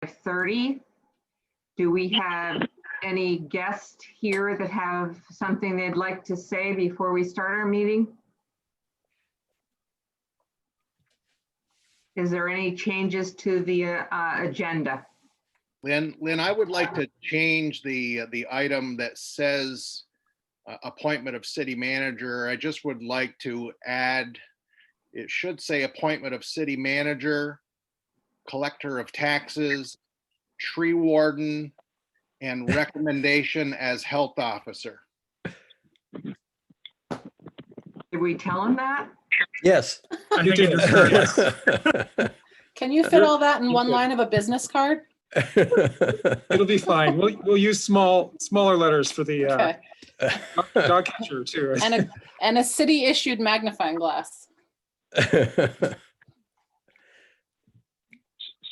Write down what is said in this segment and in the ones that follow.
5:30. Do we have any guests here that have something they'd like to say before we start our meeting? Is there any changes to the agenda? Lynn, I would like to change the item that says appointment of city manager. I just would like to add, it should say appointment of city manager, collector of taxes, tree warden, and recommendation as health officer. Did we tell them that? Yes. You did. Yes. Can you fit all that in one line of a business card? It'll be fine. We'll use smaller letters for the Okay. dog catcher too. And a city issued magnifying glass.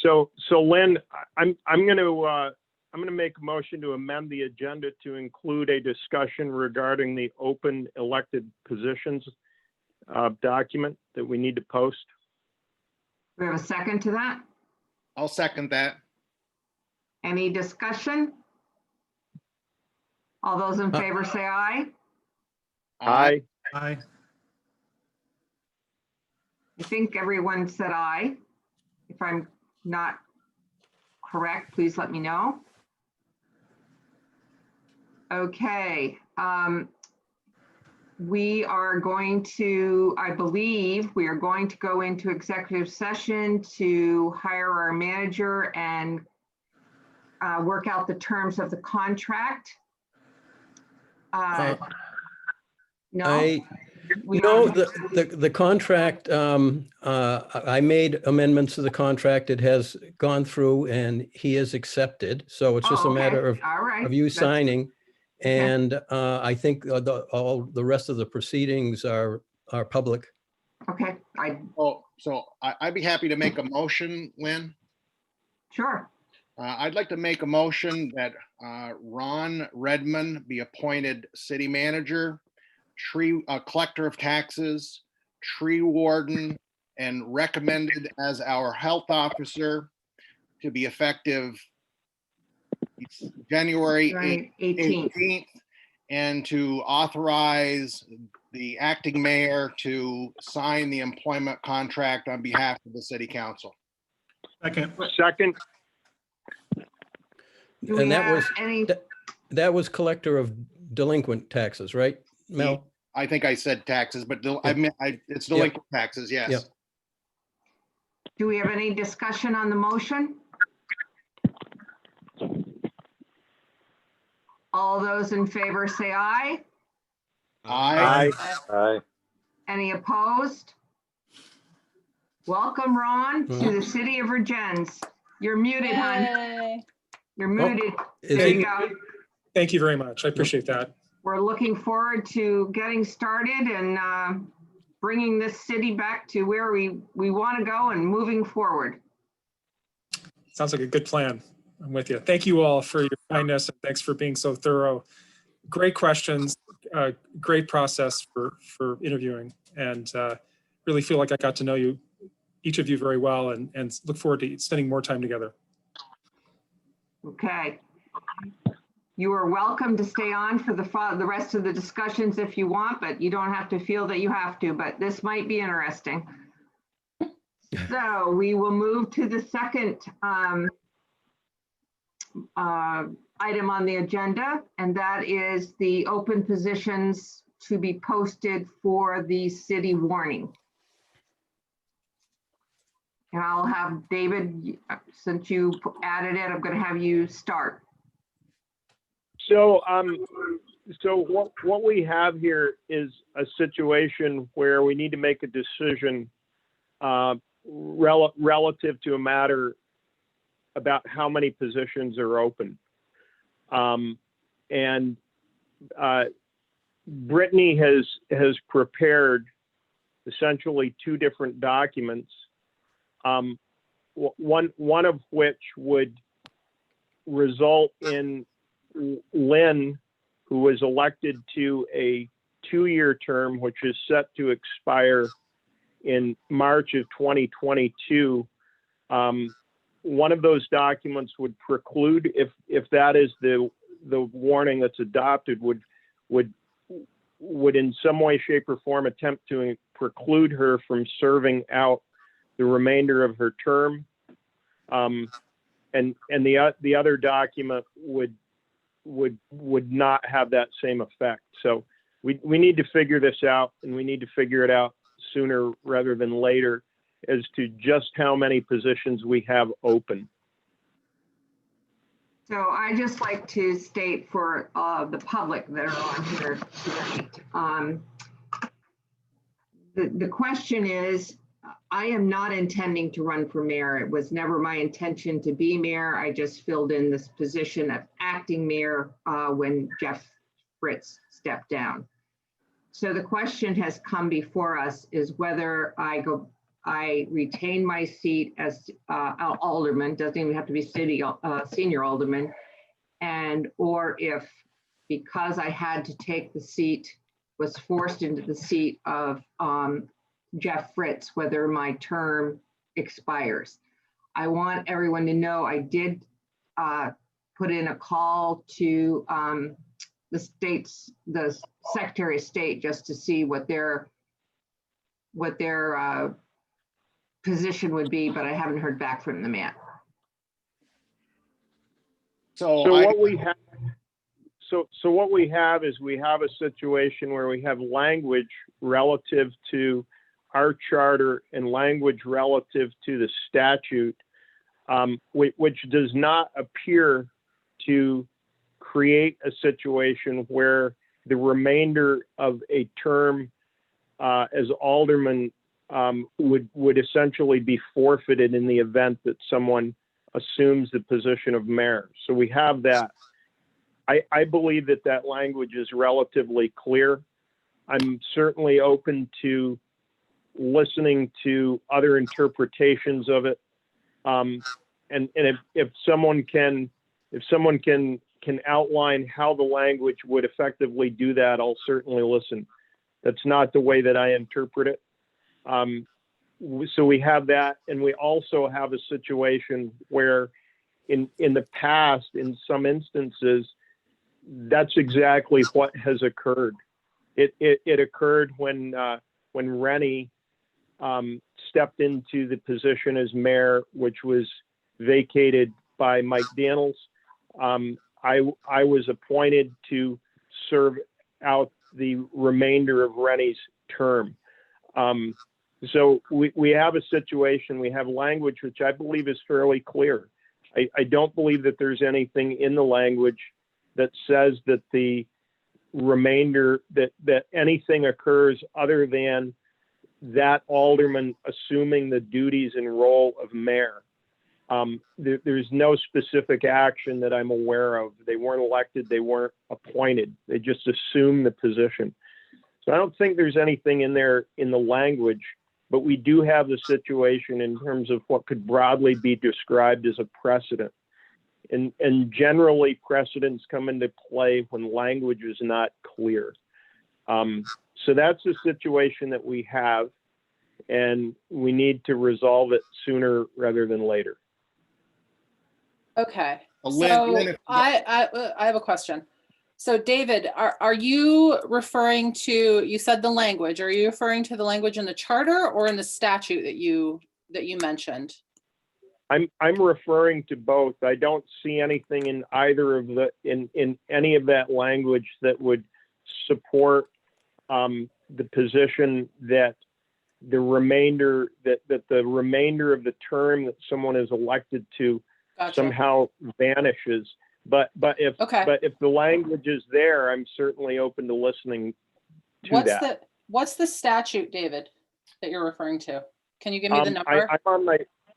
So Lynn, I'm going to make a motion to amend the agenda to include a discussion regarding the open elected positions document that we need to post. Do we have a second to that? I'll second that. Any discussion? All those in favor say aye. Aye. Aye. I think everyone said aye. If I'm not correct, please let me know. Okay. We are going to, I believe, we are going to go into executive session to hire our manager and work out the terms of the contract. No, we No, don't. the contract, I made amendments to the contract. It has gone through and he is accepted. So it's just Oh, a okay. matter of All right. you That's- signing. Okay. And I think all the rest of the proceedings are public. Okay, So I'd be happy to make a motion, Lynn. sure. I'd like to make a motion that Ron Redmond be appointed city manager, collector of taxes, tree warden, and recommended as our health officer to be effective January Right, 18th. 18th, and to authorize the acting mayor to sign the employment contract on behalf of the city council. Second. Second. Do we And that have was, any, that was collector of delinquent taxes, right, Mel? I think I said taxes, but it's delinquent taxes, yes. Yep. do we have any discussion on the motion? All those in favor say aye. Aye. Aye. Any opposed? Welcome, Ron, to the city of Virgins. You're muted, hon. Yay. You're muted. Is There he- you go. Thank you very much. I appreciate that. We're looking forward to getting started and bringing this city back to where we want to go and moving forward. Sounds like a good plan. I'm with you. Thank you all for your kindness and thanks for being so thorough. Great questions, great process for interviewing, and really feel like I got to know you, each of you, very well, and look forward to spending more time together. Okay. You are welcome to stay on for the rest of the discussions if you want, but you don't have to feel that you have to, but this might be interesting. So we will move to the second item on the agenda, and that is the open positions to be posted for the city warning. And I'll have David, since you added it, I'm going to have you start. So what we have here is a situation where we need to make a decision relative to a matter about how many positions are open. And Brittany has prepared essentially two different documents, one of which would result in Lynn, who was elected to a 2-year term, which is set to expire in March of 2022, one of those documents would preclude, if that is the warning that's adopted, would in some way, shape, or form attempt to preclude her from serving out the remainder of her term. And the other document would not have that same effect. So we need to figure this out, and we need to figure it out sooner rather than later as to just how many positions we have open. So I just like to state for the public that are on here tonight. The question is, I am not intending to run for mayor. It was never my intention to be mayor. I just filled in this position of acting mayor when Jeff Fritz stepped down. So the question has come before us is whether I retain my seat as alderman, doesn't even have to be senior alderman, or if, because I had to take the seat, was forced into the seat of Jeff Fritz, whether my term expires. I want everyone to know I did put in a call to the Secretary of State, just to see what their position would be, but I haven't heard back from them yet. So what we have, so what we have is we have a situation where we have language relative to our charter and language relative to the statute, which does not appear to create a situation where the remainder of a term as alderman would essentially be forfeited in the event that someone assumes the position of mayor. So we have that. I believe that language is relatively clear. I'm certainly open to listening to other interpretations of it. And if someone can outline how the language would effectively do that, I'll certainly listen. That's not the way that I interpret it. So we have that, and we also have a situation where in the past, in some instances, that's exactly what has occurred. It occurred when Rennie stepped into the position as mayor, which was vacated by Mike Daniels. I was appointed to serve out the remainder of Rennie's term. So we have a situation, we have language which I believe is fairly clear. I don't believe that there's anything in the language that says that the remainder, that anything occurs other than that alderman assuming the duties and role of mayor. There's no specific action that I'm aware of. They weren't elected, they weren't appointed. They just assumed the position. So I don't think there's anything in there in the language, but we do have the situation in terms of what could broadly be described as a precedent. And generally precedents come into play when language is not clear. So that's the situation that we have, and we need to resolve it sooner rather than later. Okay, Lynn, so Lynn, I have a question. So David, are you referring to, you said the language, are you referring to the language in the charter or in the statute that you mentioned? I'm referring to both. I don't see anything in either of in any of that language that would support the position that the remainder of the term that someone is elected to Gotcha. somehow vanishes. But if the language is there, I'm certainly open to listening to that. What's the statute, David, that you're referring to? Can you give me the number?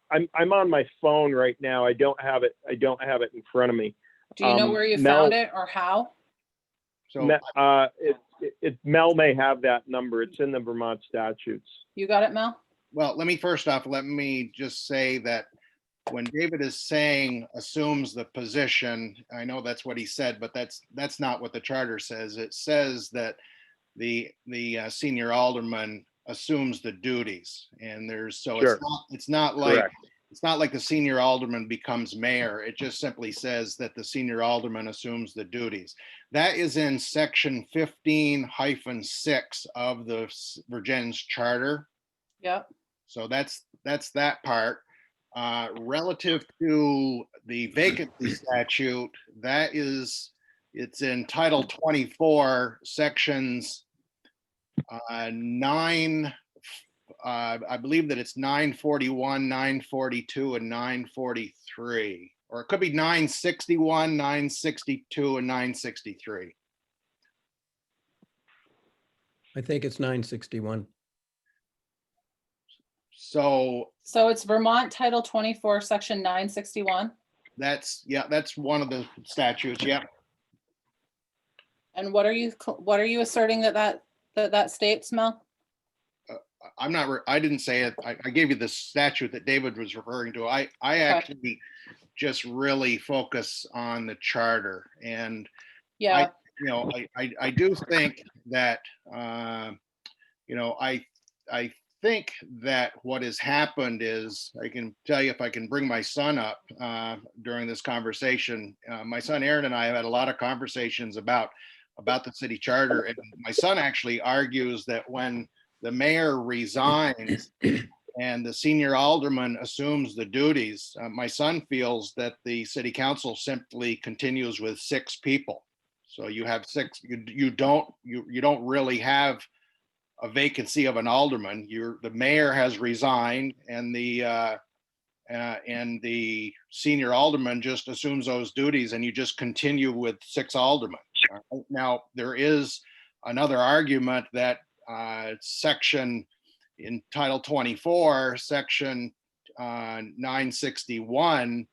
I'm on my phone right now. I don't have it in front of me. Do you know where you Mel, found it or how? so Mel may have that number. It's in the Vermont statutes. You got it, Mel? well, let me just say that when David is saying assumes the position, I know that's what he said, but that's not what the charter says. It says that the senior alderman assumes the duties, and Sure. it's not like Correct. it's not like the senior alderman becomes mayor. It just simply says that the senior alderman assumes the duties. That is in section 15-6 of the Virginia's charter. Yep. So that's that part. Relative to the vacancy statute, it's in Title 24, sections 9, I believe that it's 941, 942, and 943. Or it could be 961, 962, and 963. I think it's 961. So So it's Vermont Title 24, Section 961. that's one of the statutes. Yeah. And what are you asserting that states, Mel? I'm not, I didn't say it. I gave you the statute that David was referring to. I actually just really focus on the charter. And Yeah. I do think that, I think that what has happened is, I can tell you, if I can bring my son up during this conversation, my son Aaron and I have had a lot of conversations about the city charter. And my son actually argues that when the mayor resigns and the senior alderman assumes the duties, my son feels that the city council simply continues with 6 people. So you have 6, you don't really have a vacancy of an alderman. The mayor has resigned, and the senior alderman just assumes those duties, and you just continue with 6 aldermen. Now, there is another argument that section in Title 24, section 961,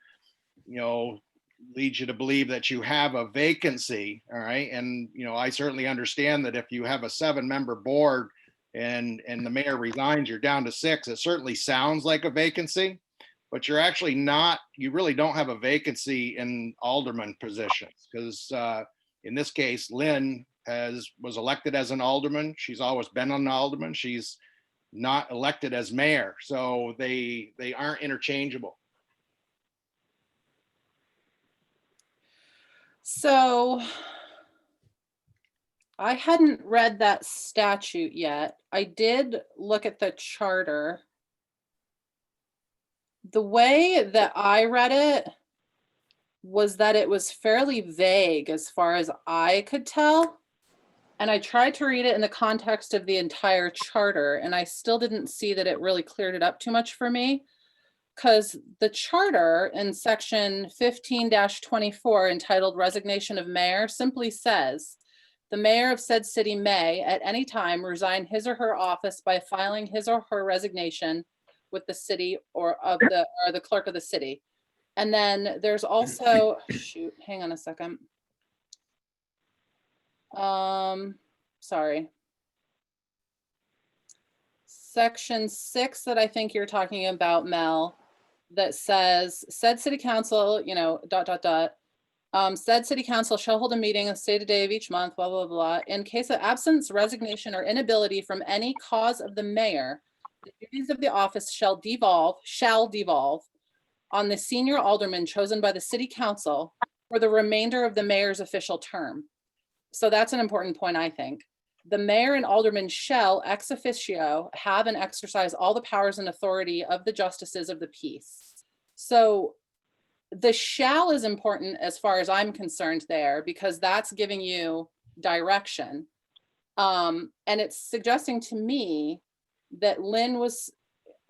leads you to believe that you have a vacancy. All right. And, I certainly understand that if you have a 7-member board and the mayor resigns, you're down to 6. It certainly sounds like a vacancy, but you're actually not, you really don't have a vacancy in alderman positions, because in this case, Lynn was elected as an alderman. She's always been an alderman. She's not elected as mayor. So they aren't interchangeable. So I hadn't read that statute yet. I did look at the charter. The way that I read it was that it was fairly vague as far as I could tell. And I tried to read it in the context of the entire charter, and I still didn't see that it really cleared it up too much for me. Because the charter in section 15-24 entitled Resignation of Mayor simply says, the mayor of said city may at any time resign his or her office by filing his or her resignation with the city or the clerk of the city. And then there's also, hang on a second. Sorry. Section 6 that I think you're talking about, Mel, that says, said city council, said city council shall hold a meeting a stated day of each month, blah, blah, blah. In case of absence, resignation, or inability from any cause of the mayor, the duties of the office shall devolve on the senior alderman chosen by the city council for the remainder of the mayor's official term. So that's an important point, I think. The mayor and alderman shall ex officio have and exercise all the powers and authority of the justices of the peace. So the shall is important as far as I'm concerned there, because that's giving you direction. And it's suggesting to me that Lynn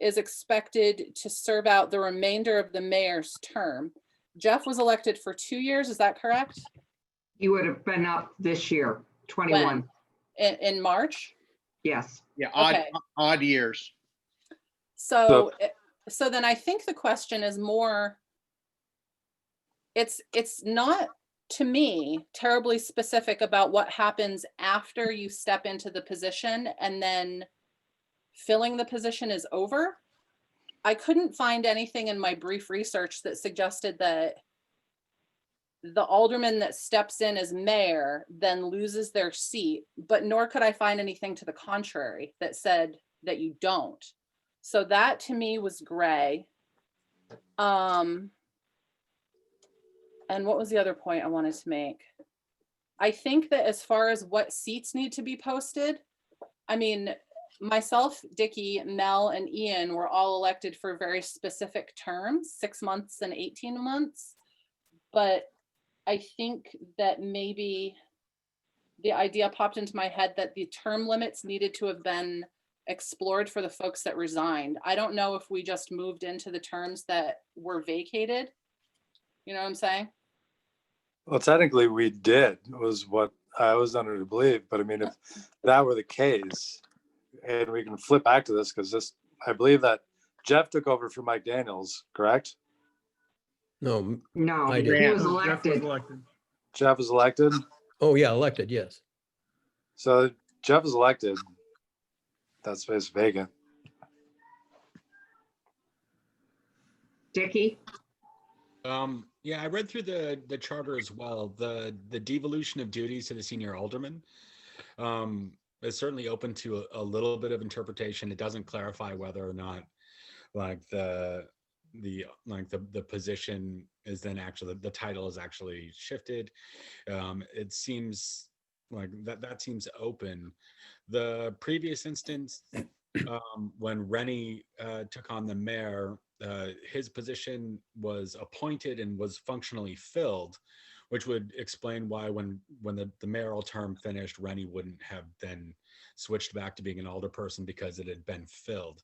is expected to serve out the remainder of the mayor's term. Jeff was elected for 2 years, is that correct? You would have been up this year, 21. When? In March? Yes. Yeah, Okay. odd years. So then I think the question is more, it's not, to me, terribly specific about what happens after you step into the position and then filling the position is over. I couldn't find anything in my brief research that suggested that the alderman that steps in as mayor then loses their seat, but nor could I find anything to the contrary that said that you don't. So that to me was gray. And what was the other point I wanted to make? I think that as far as what seats need to be posted, I mean, myself, Dickie, Mel, and Ian were all elected for very specific terms, 6 months and 18 months. But I think that maybe the idea popped into my head that the term limits needed to have been explored for the folks that resigned. I don't know if we just moved into the terms that were vacated. You know what I'm saying? Well, technically we did, was what I was under to believe. But I mean, if that were the case, and we can flip back to this, because this, I believe that Jeff took over for Mike Daniels, correct? No, No, I he did. was elected. Jeff was elected. oh yeah, elected, yes. So Jeff is elected. That space is vacant. Dickie? Yeah, I read through the charter as well. The devolution of duties to the senior alderman is certainly open to a little bit of interpretation. It doesn't clarify whether or not like the position is then actually, the title is actually shifted. It seems like that seems open. The previous instance, when Rennie took on the mayor, his position was appointed and was functionally filled, which would explain why when the mayoral term finished, Rennie wouldn't have then switched back to being an alderperson because it had been filled.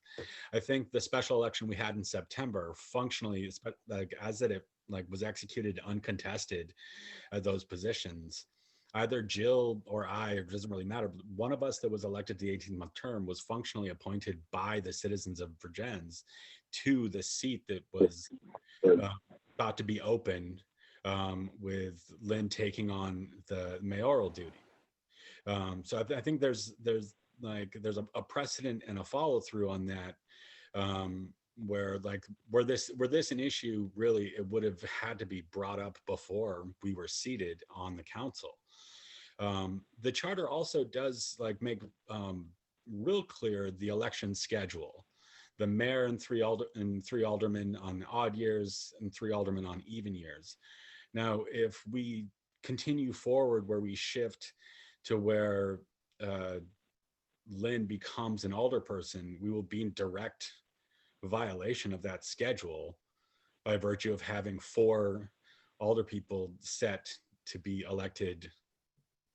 I think the special election we had in September functionally, like as it was executed uncontested at those positions, either Jill or I, it doesn't really matter, but one of us that was elected to the 18-month term was functionally appointed by the citizens of Virgins to the seat that was thought to be open, with Lynn taking on the mayoral duty. So I think there's a precedent and a follow through on that, where this an issue, really it would have had to be brought up before we were seated on the council. The charter also does make real clear the election schedule. The mayor and three aldermen on odd years and 3 aldermen on even years. Now, if we continue forward where we shift to where Lynn becomes an alderperson, we will be in direct violation of that schedule by virtue of having 4 alder people set to be elected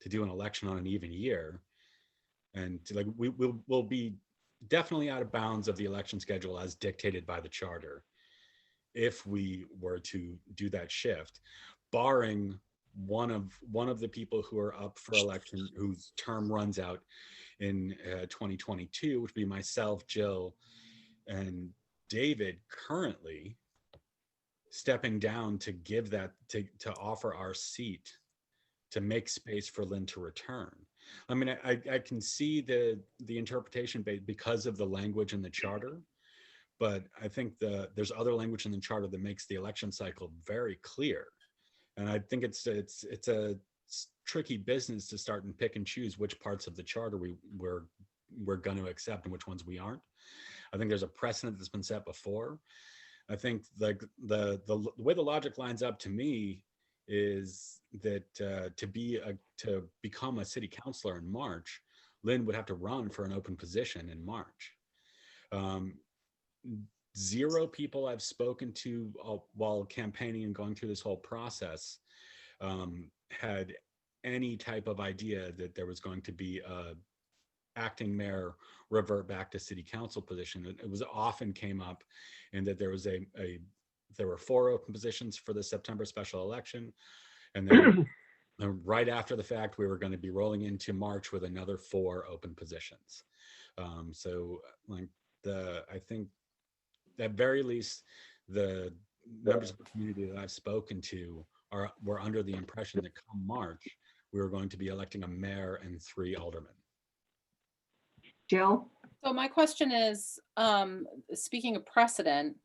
to do an election on an even year. And we'll be definitely out of bounds of the election schedule as dictated by the charter if we were to do that shift, barring one of the people who are up for election whose term runs out in 2022, which would be myself, Jill, and David, currently stepping down to give that to offer our seat to make space for Lynn to return. I mean, I can see the interpretation because of the language in the charter, but I think there's other language in the charter that makes the election cycle very clear. And I think it's a tricky business to start and pick and choose which parts of the charter we're going to accept and which ones we aren't. I think there's a precedent that's been set before. I think the way the logic lines up to me is that to become a city councilor in March, Lynn would have to run for an open position in March. 0 people I've spoken to while campaigning and going through this whole process had any type of idea that there was going to be a acting mayor revert back to city council position. It was often came up in that there was there were 4 open positions for the September special election. And then right after the fact, we were going to be rolling into March with another 4 open positions. So I think at very least, the members of the community that I've spoken to were under the impression that come March, we were going to be electing a mayor and 3 aldermen. Jill? So my question is, speaking of precedent,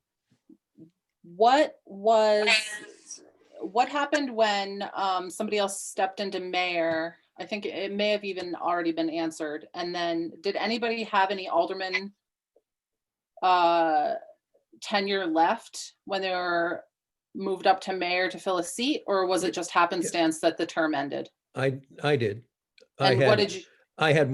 what happened when somebody else stepped into mayor? I think it may have even already been answered. And then did anybody have any aldermen tenure left when they were moved up to mayor to fill a seat, or was it just happenstance that the term ended? I did. I And what had, did you, I had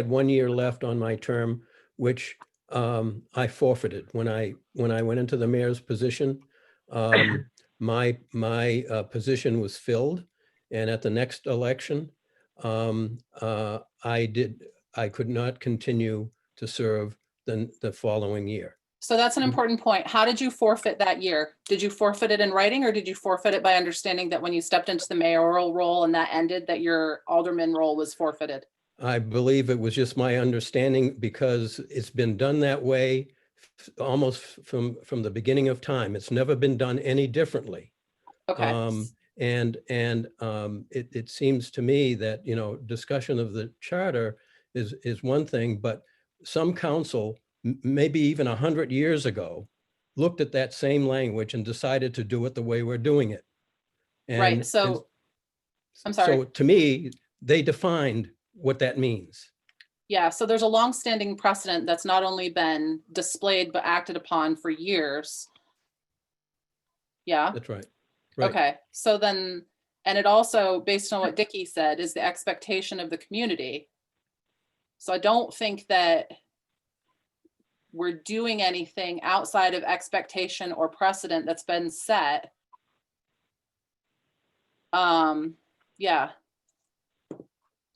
1 year left on my term, which I forfeited when I went into the mayor's position. My position was filled, and at the next election, I could not continue to serve the following year. so that's an Mhm. important point. How did you forfeit that year? Did you forfeit it in writing, or did you forfeit it by understanding that when you stepped into the mayoral role and that ended, that your alderman role was forfeited? I believe it was just my understanding because it's been done that way almost from the beginning of time. It's never been done any differently. Okay, It seems to me that, discussion of the charter is one thing, but some council, maybe even 100 years ago, looked at that same language and decided to do it the way we're doing it. right, And so, I'm so sorry. to me, they defined what that means. Yeah, so there's a longstanding precedent that's not only been displayed but acted upon for years. Yeah, That's right. Right. okay, so then, and it also, based on what Dickie said, is the expectation of the community. So I don't think that we're doing anything outside of expectation or precedent that's been set. Yeah,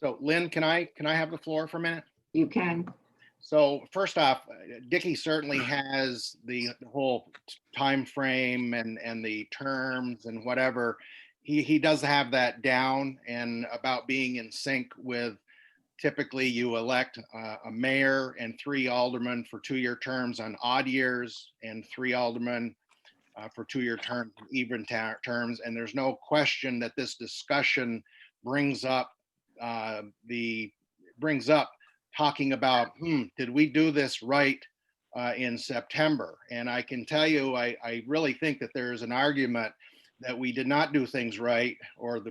So Lynn, can I have the floor for a minute? You can. So first off, Dickie certainly has the whole time frame and the terms and whatever. He does have that down, and about being in sync with, typically you elect a mayor and 3 aldermen for 2-year terms on odd years, and 3 aldermen for 2-year terms, even terms. And there's no question that this discussion brings up talking about, did we do this right in September? And I can tell you, I really think that there's an argument that we did not do things right, or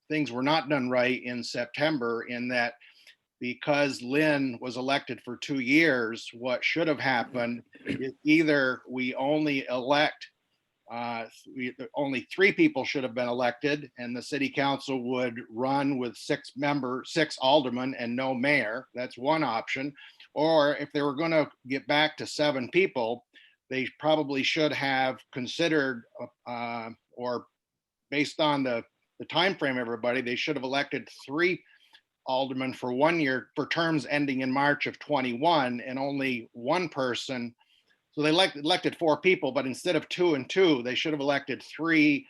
things were not done right in September, in that because Lynn was elected for 2 years, what should have happened is either we only elect only 3 people should have been elected, and the city council would run with 6 aldermen and no mayor. That's one option. Or if they were going to get back to 7 people, they probably should have considered, or based on the time frame, everybody, they should have elected 3 aldermen for 1 year, for terms ending in March of 21, and only 1 person. So they elected 4 people, but instead of 2 and 2, they should have elected 3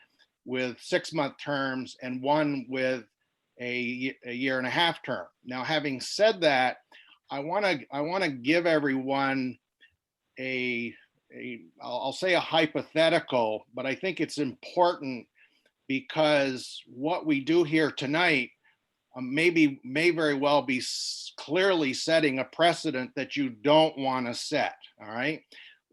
with 6-month terms and 1 with a 1.5-year term. Now, having said that, I want to give everyone I'll say a hypothetical, but I think it's important, because what we do here tonight may very well be clearly setting a precedent that you don't want to set. All right.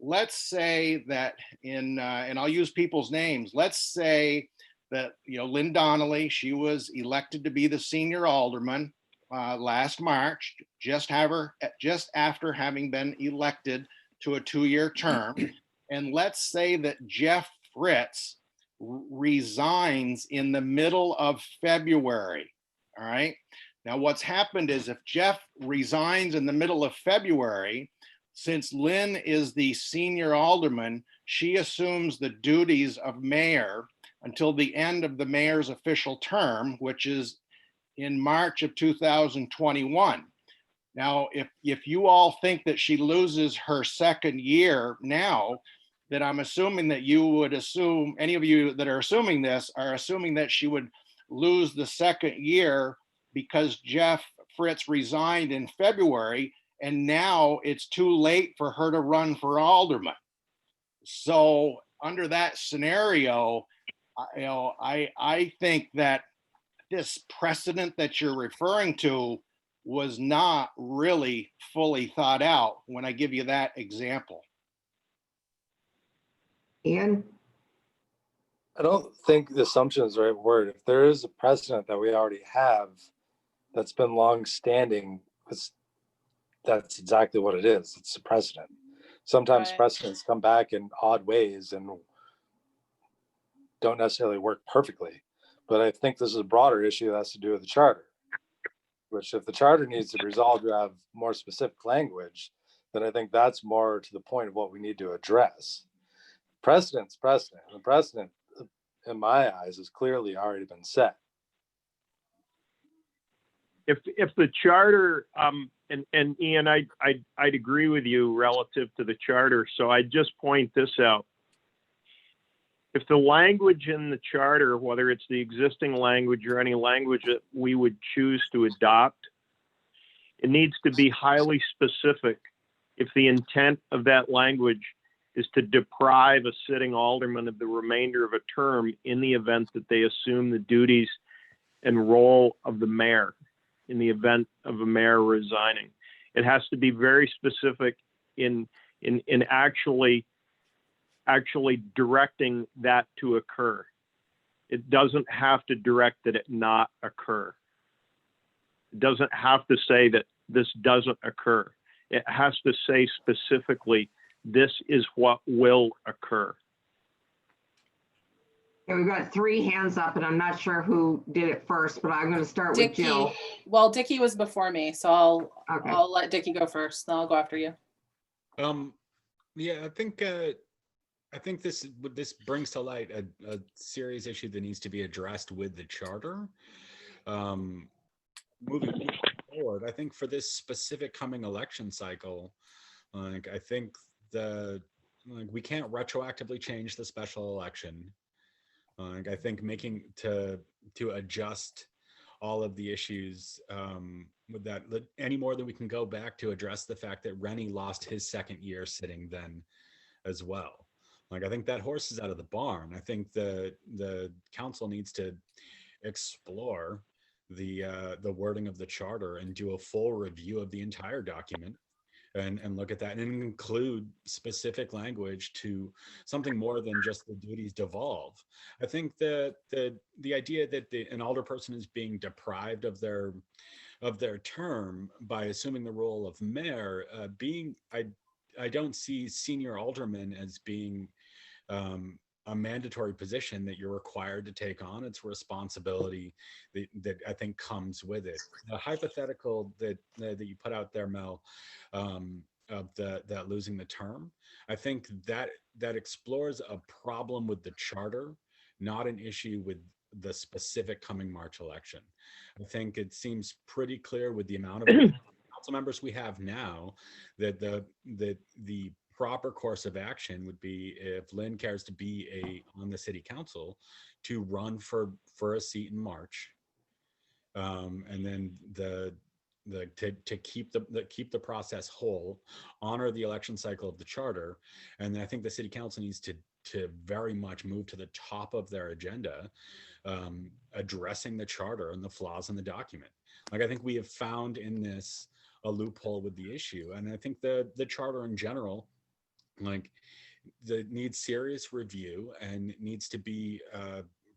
Let's say that and I'll use people's names. Let's say that, Lynn Donnelly, she was elected to be the senior alderman last March, just after having been elected to a 2-year term. And let's say that Jeff Fritz resigns in the middle of February. All right. Now, what's happened is, if Jeff resigns in the middle of February, since Lynn is the senior alderman, she assumes the duties of mayor until the end of the mayor's official term, which is in March of 2021. Now, if you all think that she loses her 2nd year now, then I'm assuming that you would assume, any of you that are assuming this are assuming that she would lose the 2nd year because Jeff Fritz resigned in February, and now it's too late for her to run for alderman. So under that scenario, I think that this precedent that you're referring to was not really fully thought out when I give you that example. Ian? I don't think the assumption is the right word. If there is a precedent that we already have that's been long standing, that's exactly what it is. It's a precedent. sometimes Right. precedents come back in odd ways and don't necessarily work perfectly. But I think this is a broader issue that has to do with the charter, which if the charter needs to be resolved to have more specific language, then I think that's more to the point of what we need to address. Precedent's precedent. The precedent, in my eyes, has clearly already been set. If the charter, and Ian, I'd agree with you relative to the charter. So I'd just point this out. If the language in the charter, whether it's the existing language or any language that we would choose to adopt, it needs to be highly specific if the intent of that language is to deprive a sitting alderman of the remainder of a term in the event that they assume the duties and role of the mayor in the event of a mayor resigning. It has to be very specific in actually directing that to occur. It doesn't have to direct that it not occur. It doesn't have to say that this doesn't occur. It has to say specifically, this is what will occur. Okay, we've got 3 hands up and I'm not sure who did it first, but I'm going to start with Dickie, Jill. well, Dickie was before me, so Okay. I'll let Dickie go first, then I'll go after you. Yeah, I think this brings to light a serious issue that needs to be addressed with the charter. Moving forward, I think for this specific coming election cycle, like I think we can't retroactively change the special election. I think making to adjust all of the issues with that any more than we can go back to address the fact that Rennie lost his second year sitting then as well. Like I think that horse is out of the barn. I think the council needs to explore the wording of the charter and do a full review of the entire document and look at that and include specific language to something more than just the duties devolve. I think that the idea that an alderperson is being deprived of their term by assuming the role of mayor, I don't see senior aldermen as being a mandatory position that you're required to take on. It's responsibility that I think comes with it. The hypothetical that you put out there, Mel, of that losing the term, I think that explores a problem with the charter, not an issue with the specific coming March election. I think it seems pretty clear with the amount of council members we have now that the proper course of action would be, if Lynn cares to be on the city council, to run for a seat in March, and then to keep the process whole, honor the election cycle of the charter, and then I think the city council needs to very much move to the top of their agenda, addressing the charter and the flaws in the document. Like I think we have found in this a loophole with the issue, and I think the charter in general, like, that needs serious review and needs to be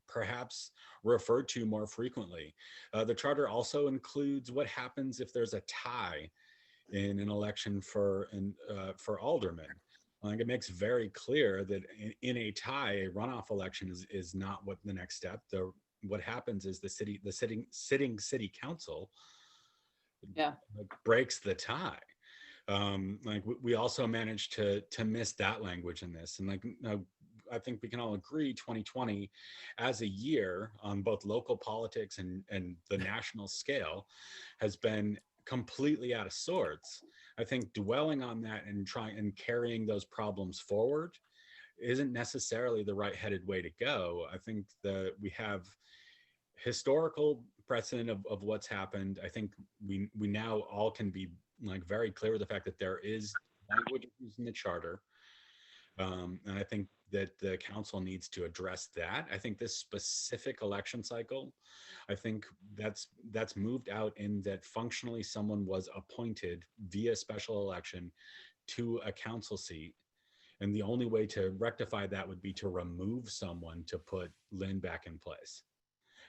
perhaps referred to more frequently. The charter also includes what happens if there's a tie in an election for aldermen. Like it makes very clear that in a tie, a runoff election is not what the next step. What happens is the sitting city council breaks the tie. Like we also managed to miss that language in this, and I think we can all agree 2020 as a year on both local politics and the national scale has been completely out of sorts. I think dwelling on that and carrying those problems forward isn't necessarily the right-headed way to go. I think that we have historical precedent of what's happened. I think we now all can be like very clear with the fact that there is language used in the charter, and I think that the council needs to address that. I think this specific election cycle, I think that's moved out in that functionally someone was appointed via special election to a council seat, and the only way to rectify that would be to remove someone to put Lynn back in place,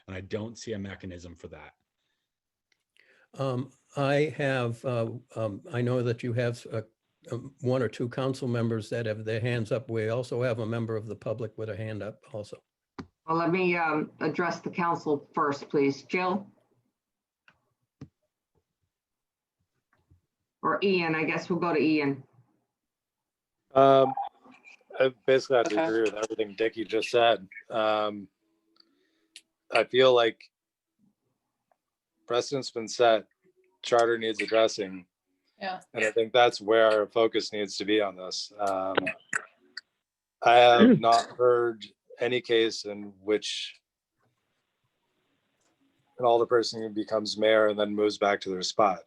and I don't see a mechanism for that. I know that you have one or two council members that have their hands up. We also have a member of the public with a hand up also. Well, let me address the council first, please. Jill? Or Ian, I guess we'll go to Ian. I basically have to Okay. agree with everything Dickie just said. I feel like precedent's been set, charter needs addressing, Yeah. and I think that's where our focus needs to be on this. I have not heard any case in which an older person becomes mayor and then moves back to their spot.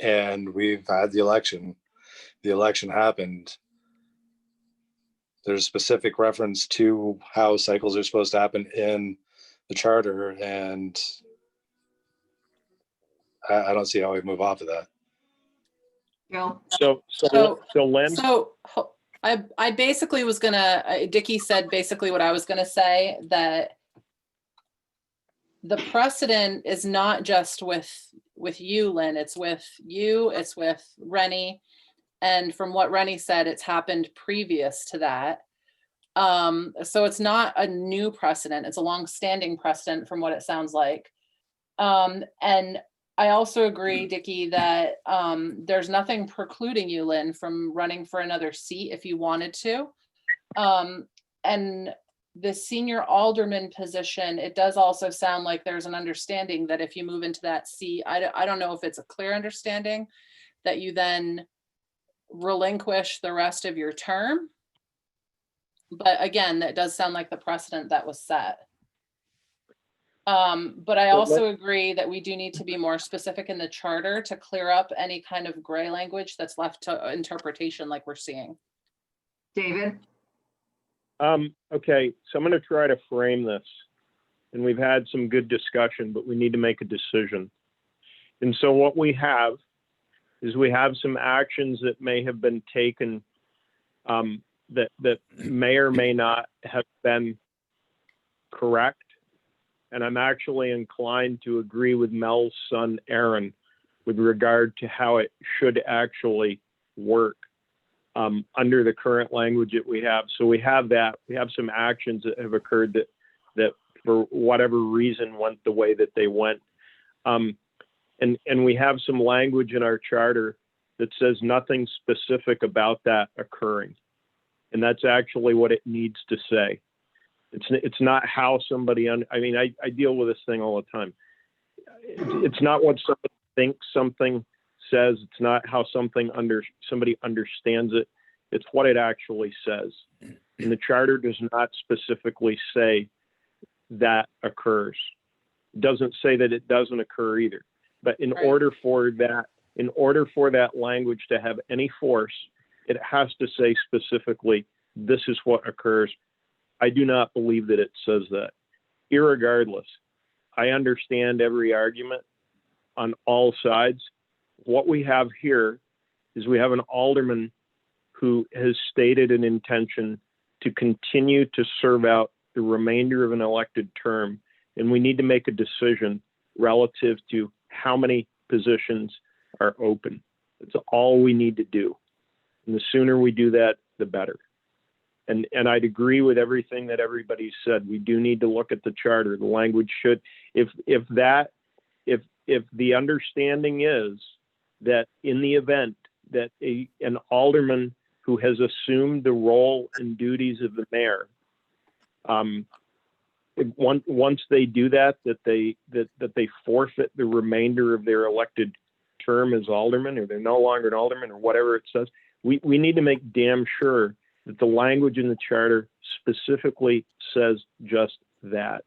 And we've had the election. The election happened. There's specific reference to how cycles are supposed to happen in the charter, and I don't see how we move off of that. Jill? So Lynn, So I basically was gonna, Dickie said basically what I was gonna say, that the precedent is not just with you, Lynn, it's with you, it's with Rennie. And from what Rennie said, it's happened previous to that. So it's not a new precedent, it's a long-standing precedent from what it sounds like. And I also agree, Dickie, that there's nothing precluding you, Lynn, from running for another seat if you wanted to. And the senior alderman position, it does also sound like there's an understanding that if you move into that seat, I don't know if it's a clear understanding that you then relinquish the rest of your term. But again, that does sound like the precedent that was set. But I also agree that we do need to be more specific in the charter to clear up any kind of gray language that's left to interpretation like we're seeing. David? okay, so I'm going to try to frame this. And we've had some good discussion, but we need to make a decision. And so what we have is we have some actions that may have been taken that may or may not have been correct. And I'm actually inclined to agree with Mel's son, Aaron, with regard to how it should actually work under the current language that we have. So we have that. We have some actions that have occurred that for whatever reason went the way that they went. And we have some language in our charter that says nothing specific about that occurring. And that's actually what it needs to say. It's not how somebody, I deal with this thing all the time. It's not what somebody thinks something says. It's not how somebody understands it. It's what it actually says. And the charter does not specifically say that occurs. It doesn't say that it doesn't occur either. But in Right. order for that language to have any force, it has to say specifically, this is what occurs. I do not believe that it says that. Irregardless, I understand every argument on all sides. What we have here is we have an alderman who has stated an intention to continue to serve out the remainder of an elected term. And we need to make a decision relative to how many positions are open. That's all we need to do. And the sooner we do that, the better. And I'd agree with everything that everybody said. We do need to look at the charter. The language should, if the understanding is that in the event that an alderman who has assumed the role and duties of the mayor, once they do that they forfeit the remainder of their elected term as alderman, or they're no longer an alderman, or whatever it says. We need to make damn sure that the language in the charter specifically says just that.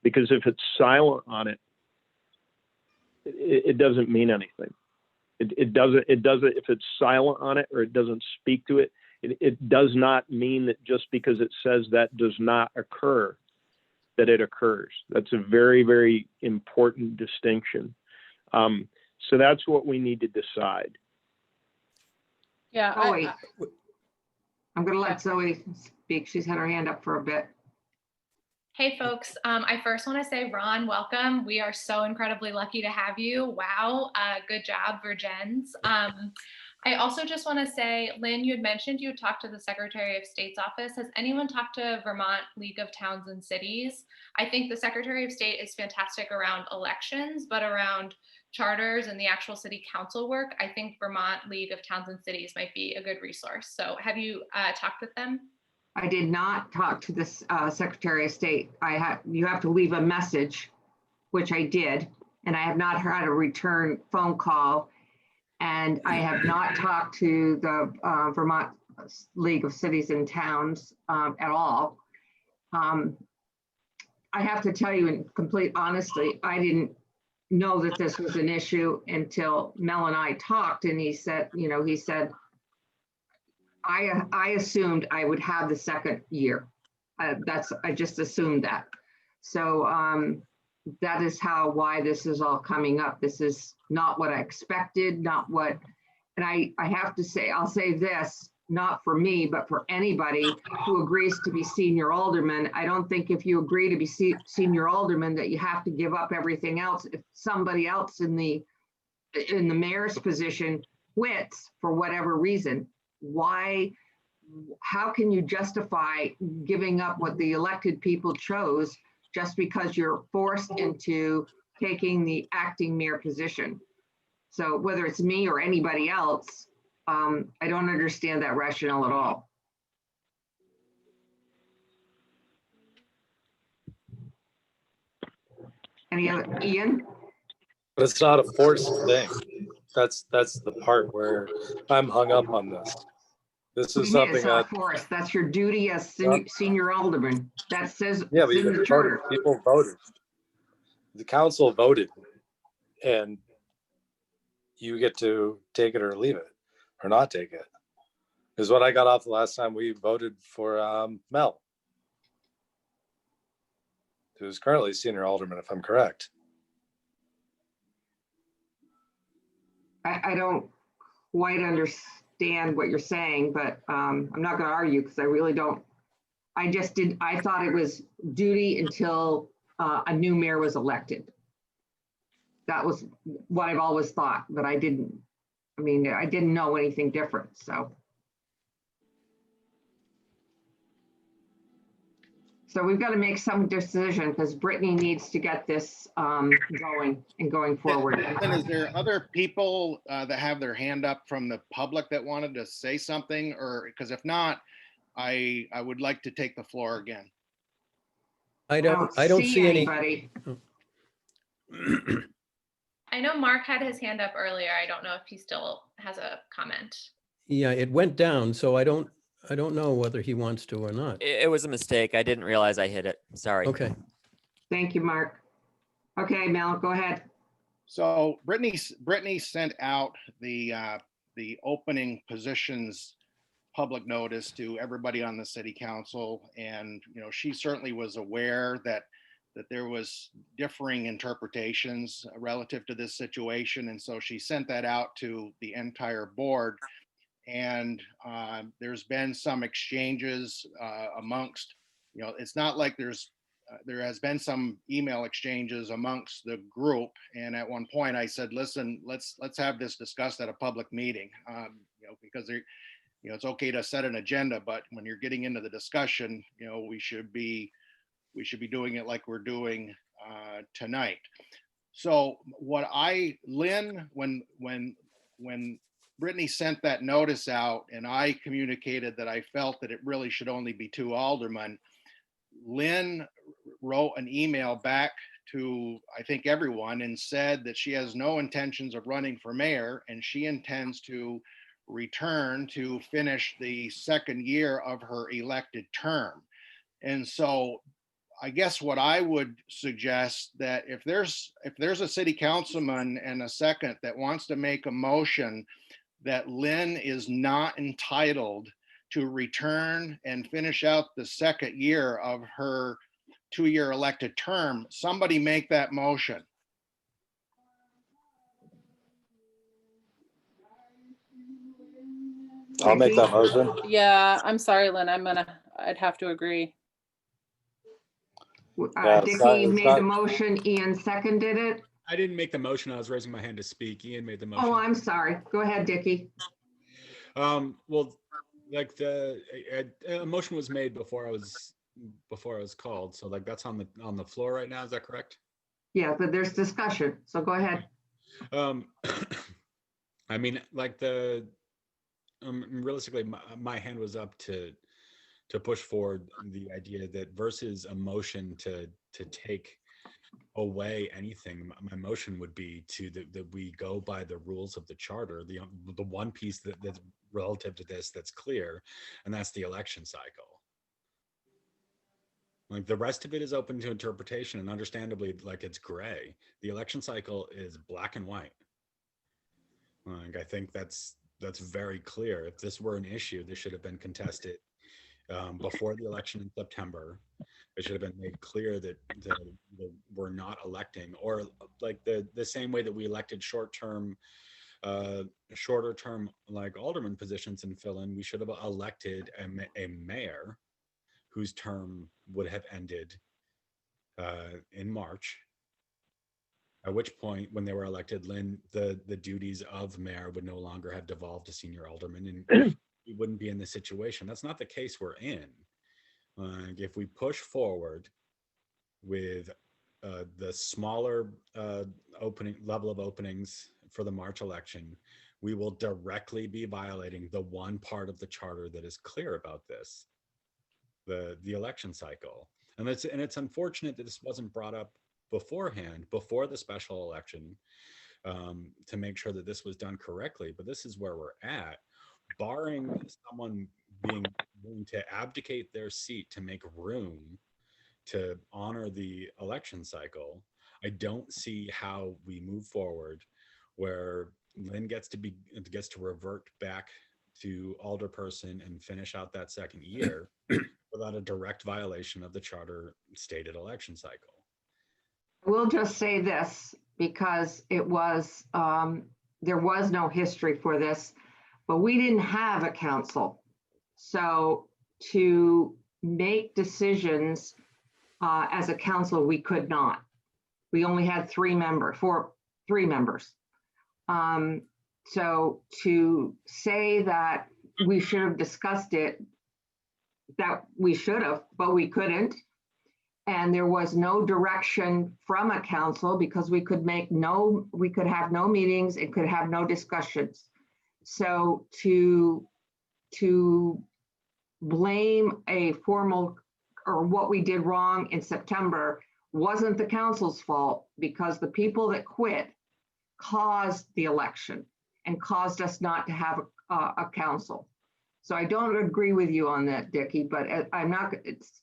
Because if it's silent on it, it doesn't mean anything. It doesn't, if it's silent on it or it doesn't speak to it, it does not mean that just because it says that does not occur, that it occurs. That's a very, very important distinction. So that's what we need to decide. Yeah, Zoe. I'm going to let Zoe speak. She's had her hand up for a bit. Hey folks, I first want to say, Ron, welcome. We are so incredibly lucky to have you. Wow, good job, Virgins. I also just want to say, Lynn, you had mentioned you had talked to the Secretary of State's office. Has anyone talked to Vermont League of Towns and Cities? I think the Secretary of State is fantastic around elections, but around charters and the actual city council work, I think Vermont League of Towns and Cities might be a good resource. So have you talked with them? I did not talk to this Secretary of State. You have to leave a message, which I did, and I have not had a return phone call. And I have not talked to the Vermont League of Cities and Towns at all. I have to tell you in complete honesty, I didn't know that this was an issue until Mel and I talked, and he said, I assumed I would have the second year. I just assumed that. So that is why this is all coming up. This is not what I expected, not what, and I have to say, I'll say this, not for me, but for anybody who agrees to be senior alderman. I don't think if you agree to be senior alderman that you have to give up everything else. If somebody else in the mayor's position quits for whatever reason, how can you justify giving up what the elected people chose just because you're forced into taking the acting mayor position? So whether it's me or anybody else, I don't understand that rationale at all. Any other, Ian? But it's not a forced thing. That's the part where I'm hung up on this. This is something It's not that, forced. That's your duty as senior alderman. That says yeah, but it's in the you charter. voted, people voted. The council voted, and you get to take it or leave it, or not take it. Is what I got off the last time we voted for Mel, who's currently senior alderman, if I'm correct. I don't quite understand what you're saying, but I'm not going to argue because I really don't. I thought it was duty until a new mayor was elected. That was what I've always thought, but I didn't know anything different, so. So we've got to make some decision because Brittany needs to get this going forward. And is there other people that have their hand up from the public that wanted to say something? Or, because if not, I would like to take the floor again. I don't see any. anybody. I know Mark had his hand up earlier. I don't know if he still has a comment. Yeah, it went down, so I don't know whether he wants to or not. It was a mistake. I didn't realize I hit it. Sorry. Okay. Thank you, Mark. Okay, Mel, go ahead. So Brittany sent out the opening positions public notice to everybody on the city council. And, she certainly was aware that there was differing interpretations relative to this situation. And so she sent that out to the entire board. And there's been some exchanges amongst, it's not like there has been some email exchanges amongst the group. And at one point I said, listen, let's have this discussed at a public meeting, because it's okay to set an agenda, but when you're getting into the discussion, we should be doing it like we're doing tonight. So Lynn, when Brittany sent that notice out and I communicated that I felt that it really should only be 2 aldermen, Lynn wrote an email back to, I think, everyone and said that she has no intentions of running for mayor and she intends to return to finish the second year of her elected term. And so I guess what I would suggest that if there's a city councilman and a second that wants to make a motion that Lynn is not entitled to return and finish out the second year of her 2-year elected term, somebody make that motion. I'll make that motion. Yeah, I'm sorry, Lynn. I'd have to agree. Yeah, it's not- Dickie it's made the not- motion, Ian seconded it. I didn't make the motion. I was raising my hand to speak. Ian made the Oh, motion. I'm sorry. Go ahead, Dickie. Well, like a motion was made before I was called. So like that's on the floor right now. Is that correct? Yeah, but there's discussion, so go ahead. I mean, like realistically, my hand was up to push forward the idea that versus a motion to take away anything, my motion would be that we go by the rules of the charter. The one piece that's relative to this that's clear, and that's the election cycle. Like the rest of it is open to interpretation, and understandably, like it's gray. The election cycle is black and white. Like I think that's very clear. If this were an issue, this should have been contested before the election in September. It should have been made clear that we're not electing, or like the same way that we elected shorter term like alderman positions and fill-in, we should have elected a mayor whose term would have ended in March. At which point, when they were elected, Lynn, the duties of mayor would no longer have devolved to senior alderman, and we wouldn't be in this situation. That's not the case we're in. If we push forward with the smaller level of openings for the March election, we will directly be violating the one part of the charter that is clear about this, the election cycle. And it's unfortunate that this wasn't brought up beforehand, before the special election, to make sure that this was done correctly. But this is where we're at. Barring someone being willing to abdicate their seat to make room to honor the election cycle, I don't see how we move forward where Lynn gets to revert back to alderperson and finish out that second year without a direct violation of the charter stated election cycle. We'll just say this because it was, there was no history for this, but we didn't have a council. So to make decisions as a council, we could not. We only had three members. So to say that we should have discussed it, that we should have, but we couldn't. And there was no direction from a council because we could have no meetings and could have no discussions. So to blame a formal or what we did wrong in September wasn't the council's fault, because the people that quit caused the election and caused us not to have a council. So I don't agree with you on that, Dickie, but I'm not, it's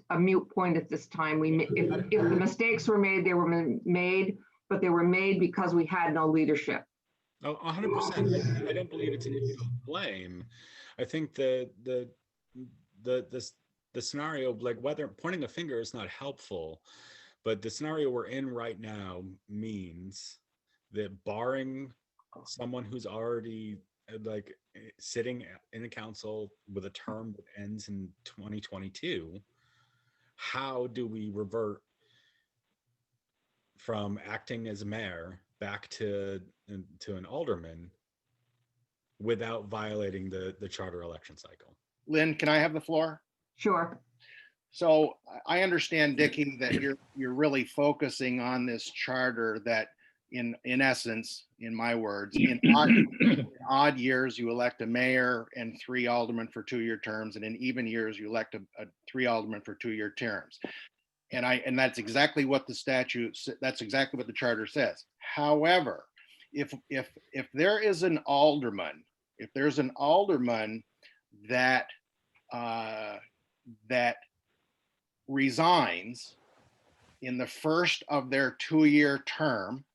a moot point at this time. If the mistakes were made, they were made, but they were made because we had no leadership. Oh, 100%. I don't believe it's an issue of blame. I think the scenario, like whether pointing a finger is not helpful, but the scenario we're in right now means that barring someone who's already like sitting in a council with a term that ends in 2022, how do we revert from acting as mayor back to an alderman without violating the charter election cycle? Lynn, can I have the floor? Sure. So I understand, Dickie, that you're really focusing on this charter that in essence, in my words, in odd years, you elect a mayor and 3 aldermen for 2-year terms, and in even years, you elect a 3 aldermen for 2-year terms. And that's exactly what the statute, that's exactly what the charter says. However, if there is an alderman, that that resigns in the first of their 2-year term,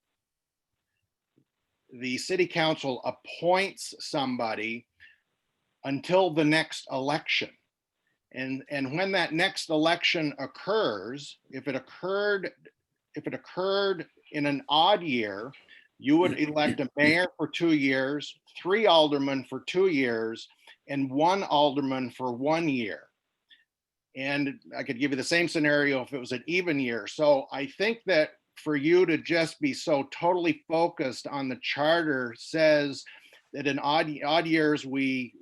the city council appoints somebody until the next election. And when that next election occurs, if it occurred in an odd year, you would elect a mayor for 2 years, 3 aldermen for 2 years, and 1 alderman for 1 year. And I could give you the same scenario if it was an even year. So I think that for you to just be so totally focused on the charter says that in odd years, we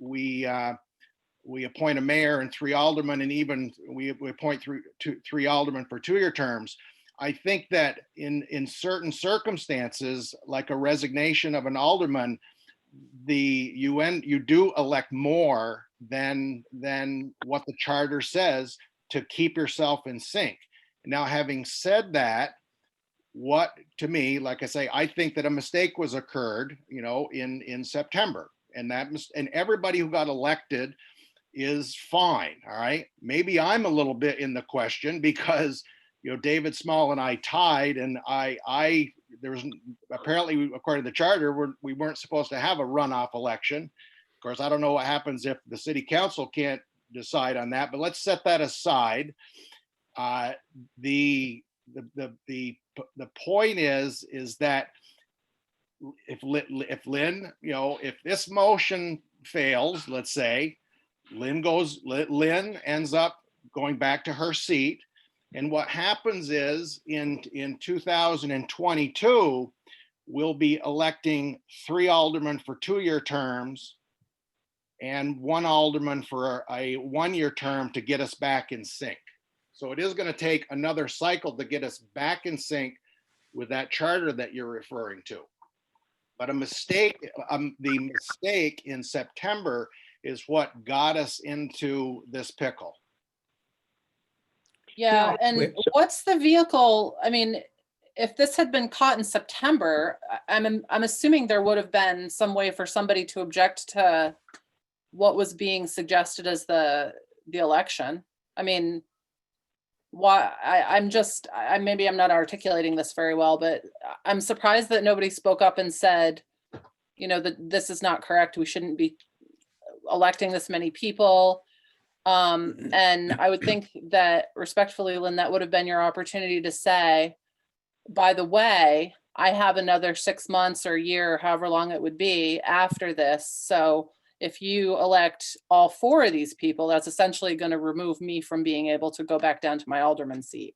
appoint a mayor and 3 aldermen, and even we appoint 3 aldermen for 2-year terms. I think that in certain circumstances, like a resignation of an alderman, you do elect more than what the charter says to keep yourself in sync. Now, having said that, what to me, like I say, I think that a mistake was occurred, in September, and everybody who got elected is fine. All right. Maybe I'm a little bit in the question because, David Small and I tied, and there was apparently, according to the charter, we weren't supposed to have a runoff election. Of course, I don't know what happens if the city council can't decide on that, but let's set that aside. The point is that if Lynn, if this motion fails, let's say, Lynn ends up going back to her seat. And what happens is in 2022, we'll be electing 3 aldermen for 2-year terms and 1 alderman for a 1-year term to get us back in sync. So it is going to take another cycle to get us back in sync with that charter that you're referring to. But the mistake in September is what got us into this pickle. Yeah, and what's the vehicle? I mean, if this had been caught in September, I'm assuming there would have been some way for somebody to object to what was being suggested as the election. I mean, why? Maybe I'm not articulating this very well, but I'm surprised that nobody spoke up and said, that this is not correct. We shouldn't be electing this many people. And I would think that respectfully, Lynn, that would have been your opportunity to say, by the way, I have another 6 months or a year, however long it would be after this. So if you elect all 4 of these people, that's essentially going to remove me from being able to go back down to my alderman seat.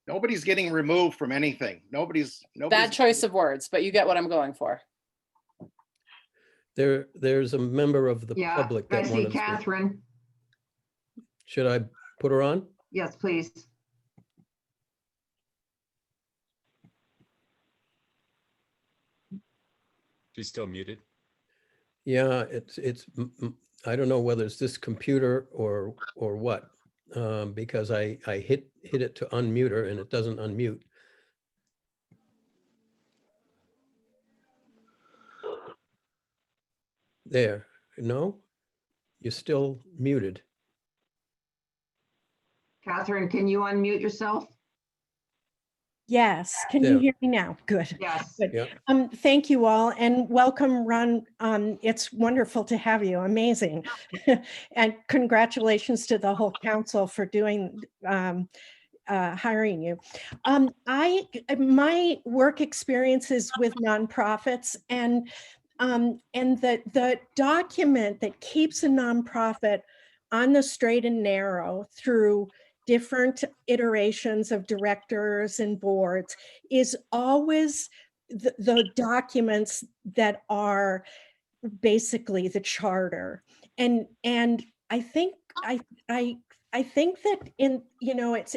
Nobody's getting removed from anything. Nobody's Bad choice of words, but you get what I'm going for. There's a member of the public that I see wanted to speak. Catherine. Should I put her on? Yes, please. She's still muted. Yeah, I don't know whether it's this computer or what, because I hit it to unmute her and it doesn't unmute. There, no, you're still muted. Catherine, can you unmute yourself? Yes, can Yeah. you hear me now? Good. Yes. Good. Yeah. Thank you all and welcome, Ron. It's wonderful to have you. Amazing. And congratulations to the whole council for doing hiring you. My work experiences with nonprofits and the document that keeps a nonprofit on the straight and narrow through different iterations of directors and boards is always the documents that are basically the charter. And I think that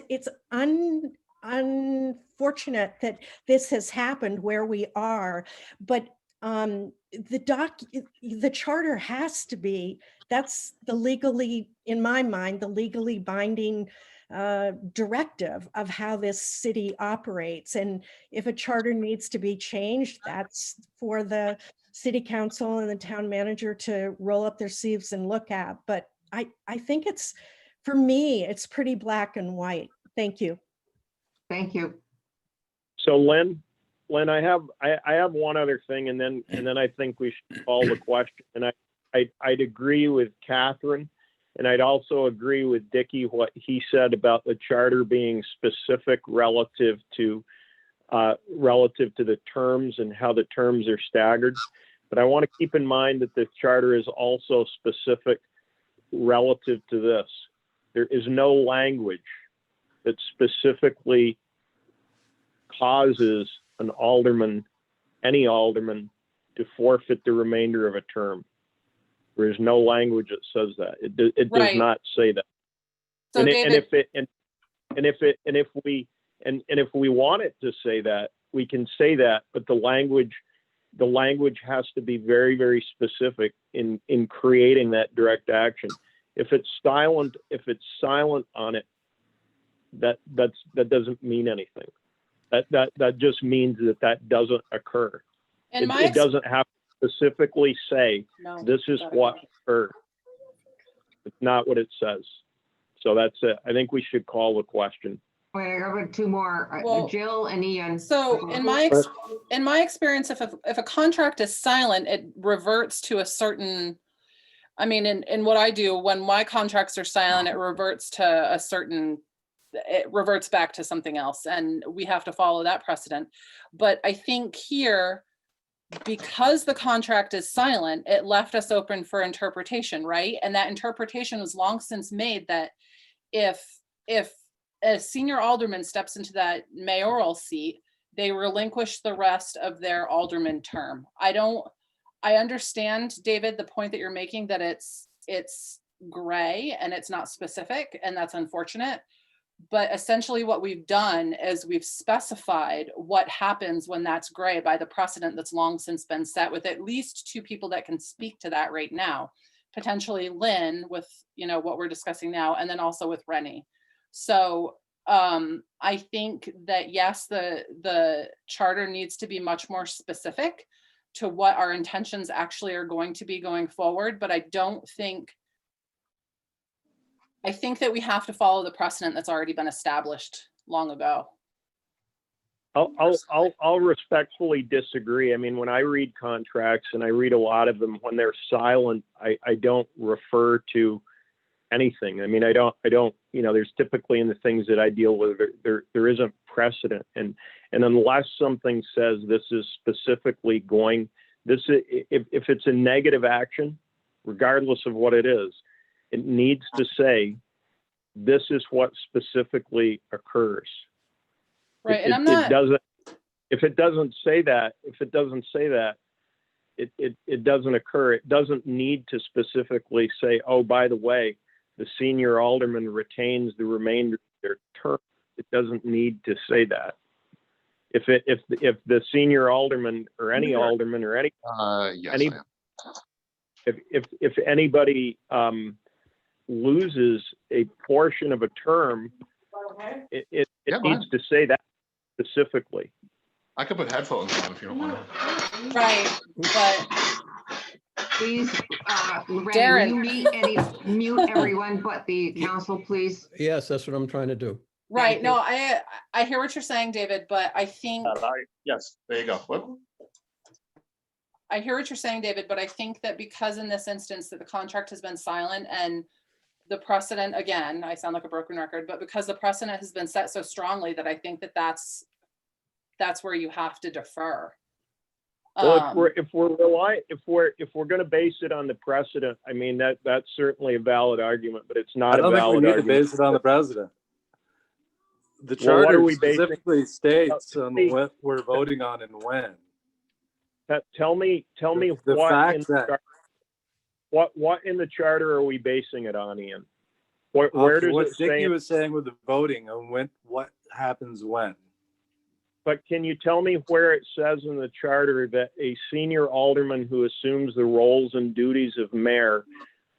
it's unfortunate that this has happened where we are, but the charter has to be, that's the legally, in my mind, the legally binding directive of how this city operates. And if a charter needs to be changed, that's for the city council and the town manager to roll up their sleeves and look at. But I think for me, it's pretty black and white. Thank you. Thank you. So Lynn, I have one other thing, and then I think we should call the question. And I'd agree with Catherine, and I'd also agree with Dickie what he said about the charter being specific relative to the terms and how the terms are staggered. But I want to keep in mind that the charter is also specific relative to this. there is no language that specifically causes an alderman, any alderman, to forfeit the remainder of a term. There is no language that says that. It does Right. not say that. So David, If we want it to say that, we can say that, but the language has to be very, very specific in creating that direct action. If it's silent on it, that doesn't mean anything. That just means that doesn't occur. It doesn't have to specifically say no, this is what occurred. It's not what it says. So that's it. I think we should call the question. Wait, I got two more, Well, Jill and Ian. So in my experience, if a contract is silent, it reverts to a certain, I mean, in what I do, when my contracts are silent, it reverts to a certain, it reverts back to something else, and we have to follow that precedent. But I think here, because the contract is silent, it left us open for interpretation, right? And that interpretation was long since made that if a senior alderman steps into that mayoral seat, they relinquish the rest of their alderman term. I understand, David, the point that you're making, that it's gray and it's not specific, and that's unfortunate. But essentially what we've done is we've specified what happens when that's gray by the precedent that's long since been set, with at least two people that can speak to that right now. Potentially Lynn with, what we're discussing now, and then also with Rennie. So I think that yes, the charter needs to be much more specific to what our intentions actually are going to be going forward, but I think that we have to follow the precedent that's already been established long ago. I'll respectfully disagree. I mean, when I read contracts, and I read a lot of them, when they're silent, I don't refer to anything. I mean, I don't, there's typically in the things that I deal with, there isn't precedent. And unless something says this is specifically if it's a negative action, regardless of what it is, it needs to say, this is what specifically occurs. Right. If it doesn't say that, it doesn't occur. It doesn't need to specifically say, oh, by the way, the senior alderman retains the remainder of their term. It doesn't need to say that. If the senior alderman or any alderman or if anybody loses a portion of a term, it needs to say that specifically. I could put headphones on if you don't want to. Right, but Please, Darren. Will you mute everyone but the council, please? Yes, that's what I'm trying to do. right. No, I hear what you're saying, David, but I think Yes, there you go. What? I hear what you're saying, David, but I think that because in this instance that the contract has been silent and the precedent, again, I sound like a broken record, but because the precedent has been set so strongly that I think that that's where you have to defer. Well, if we're going to base it on the precedent, I mean, that's certainly a valid argument, but it's not a valid argument. I don't think we need to base it on the president. The charter specifically states on what we're voting on and when. Tell me The what fact in the what in the charter are we basing it on, Ian? Where does what it say? Dickie was saying with the voting on what happens when. But can you tell me where it says in the charter that a senior alderman who assumes the roles and duties of mayor?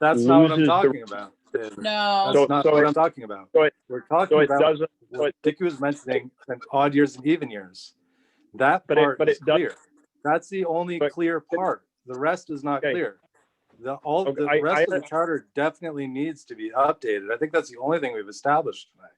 That's not what I'm loses talking about, David. No. That's not what I'm talking about. We're talking about what Dickie was mentioning, odd years and even years. That part is clear. That's the only clear part. The rest is not clear. The rest of the charter definitely needs to be updated. I think that's the only thing we've established tonight.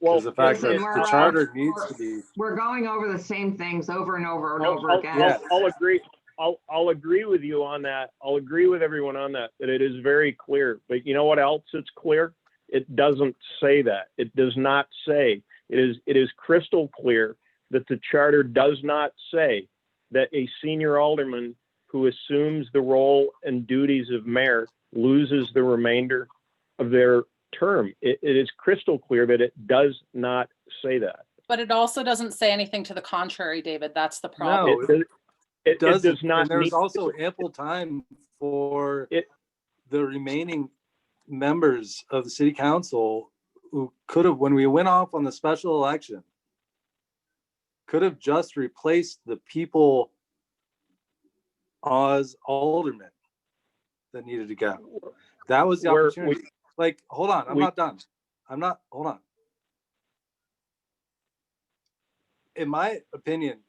Well, the fact that the charter needs to be. We're going over the same things over and over and over again. I'll agree. I'll agree with you on that. I'll agree with everyone on that it is very clear. But you know what else it's clear? It doesn't say that. It does not say. It is crystal clear that the charter does not say that a senior alderman who assumes the role and duties of mayor loses the remainder of their term. It is crystal clear that it does not say that. But it also doesn't say anything to the contrary, David. That's the No, problem. It does does not. And there's need- also ample time for It- the remaining members of the city council who could have, when we went off on the special election, could have just replaced the people as aldermen that needed to go. That was the Where opportunity. Like, hold on, I'm we- not done. Hold on. In my opinion,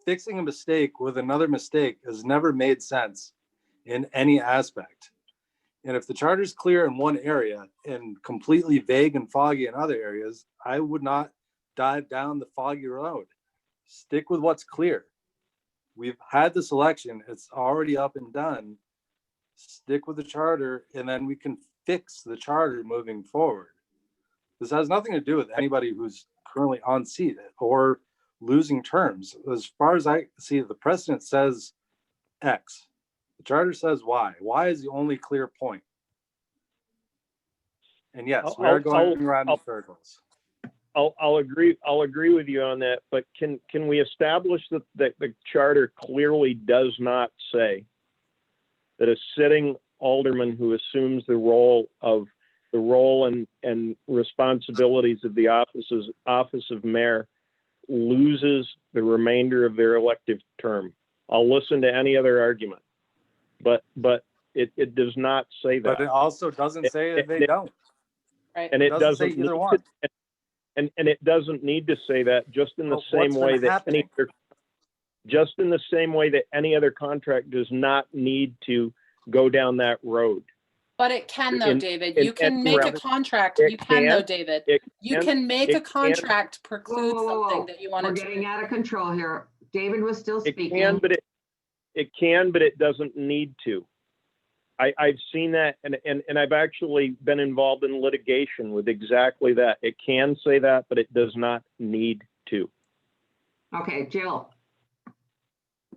fixing a mistake with another mistake has never made sense in any aspect. And if the charter's clear in one area and completely vague and foggy in other areas, I would not dive down the foggy road. Stick with what's clear. We've had this election, it's already up and done. Stick with the charter, and then we can fix the charter moving forward. This has nothing to do with anybody who's currently on seat or losing terms. As far as I see, the precedent says X. The charter says Y. Y is the only clear point. And yes, we are going around in circles. I'll agree with you on that, but can we establish that the charter clearly does not say that a sitting alderman who assumes the role and responsibilities of the office of mayor loses the remainder of their elective term? I'll listen to any other argument, but it does not say that. But it also doesn't say that they don't. Right. And it doesn't say doesn't either need one. to- and it doesn't need to say that, just in the Well, same what's been way that happening? any other contract does not need to go down that road. But it can though, In- David. in You can any make a round. contract. It You can though, can. David. It You can. can make It a can. contract Whoa, preclude whoa, whoa, something whoa. that you We're wanted to. getting out of control here. David was still It speaking. can, but it doesn't need to. I've seen that, and I've actually been involved in litigation with exactly that. It can say that, but it does not need to. Okay, Jill,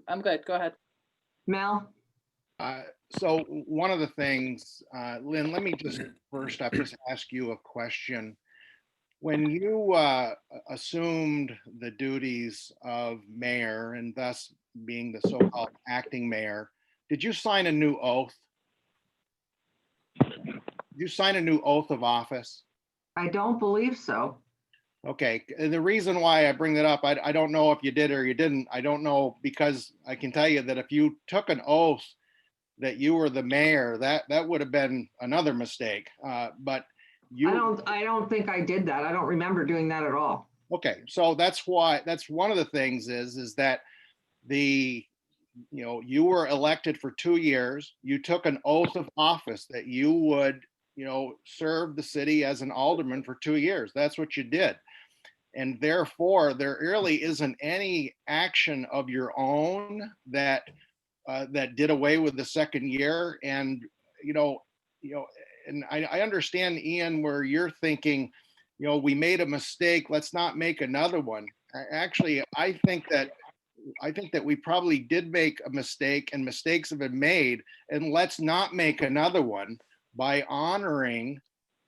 I'm good. Go ahead. Mel, So one of the things, Lynn, let me just first up just ask you a question. When you assumed the duties of mayor and thus being the so-called acting mayor, did you sign a new oath? Did you sign a new oath of office? I don't believe so. Okay, and the reason why I bring that up, I don't know if you did or you didn't. I don't know, because I can tell you that if you took an oath that you were the mayor, that would have been another mistake. But you, I don't think I did that. I don't remember doing that at all. okay, so that's why, that's one of the things is that you were elected for 2 years. You took an oath of office that you would, serve the city as an alderman for 2 years. That's what you did. And therefore, there really isn't any action of your own that did away with the second year. And, and I understand, Ian, where you're thinking, we made a mistake, let's not make another one. Actually, I think that we probably did make a mistake, and mistakes have been made, and let's not make another one by honoring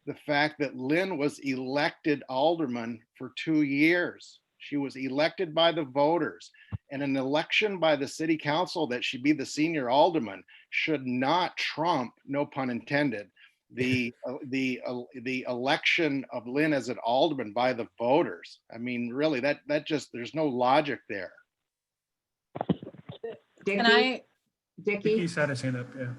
the fact that Lynn was elected alderman for 2 years. She was elected by the voters, and an election by the city council that she be the senior alderman should not trump, no pun intended, the election of Lynn as an alderman by the voters. I mean, really, that just, there's no logic there. Can Dickie? He's had his hand up, yeah.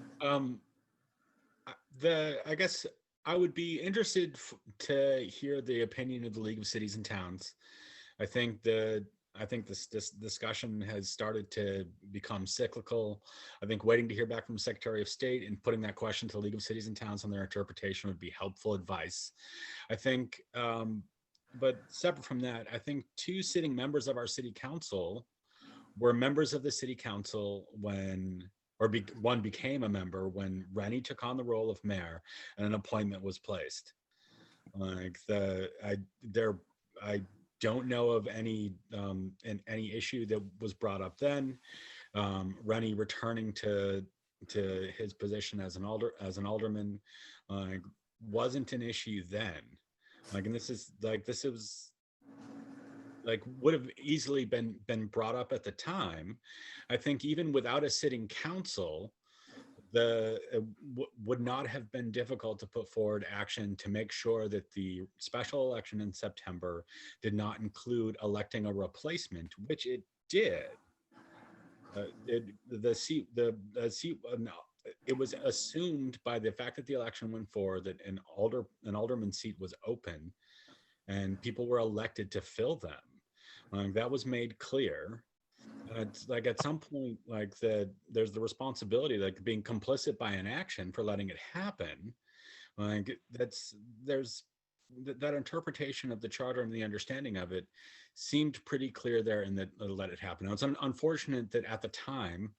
I guess I would be interested to hear the opinion of the League of Cities and Towns. I think this discussion has started to become cyclical. I think waiting to hear back from the Secretary of State and putting that question to the League of Cities and Towns on their interpretation would be helpful advice. I think, but separate from that, I think 2 sitting members of our city council were members of the city council one became a member when Rennie took on the role of mayor and an appointment was placed. I don't know of any issue that was brought up then. Rennie returning to his position as an alderman. wasn't an issue then. Like, and this is like would have easily been brought up at the time. I think even without a sitting council, would not have been difficult to put forward action to make sure that the special election in September did not include electing a replacement, which it did. It was assumed by the fact that the election went forward that an alderman seat was open, and people were elected to fill them. That was made clear. It's like at some point, like there's the responsibility, like being complicit by inaction for letting it happen. Like there's that interpretation of the charter and the understanding of it seemed pretty clear there, and that let it happen. Now, it's unfortunate that at the time,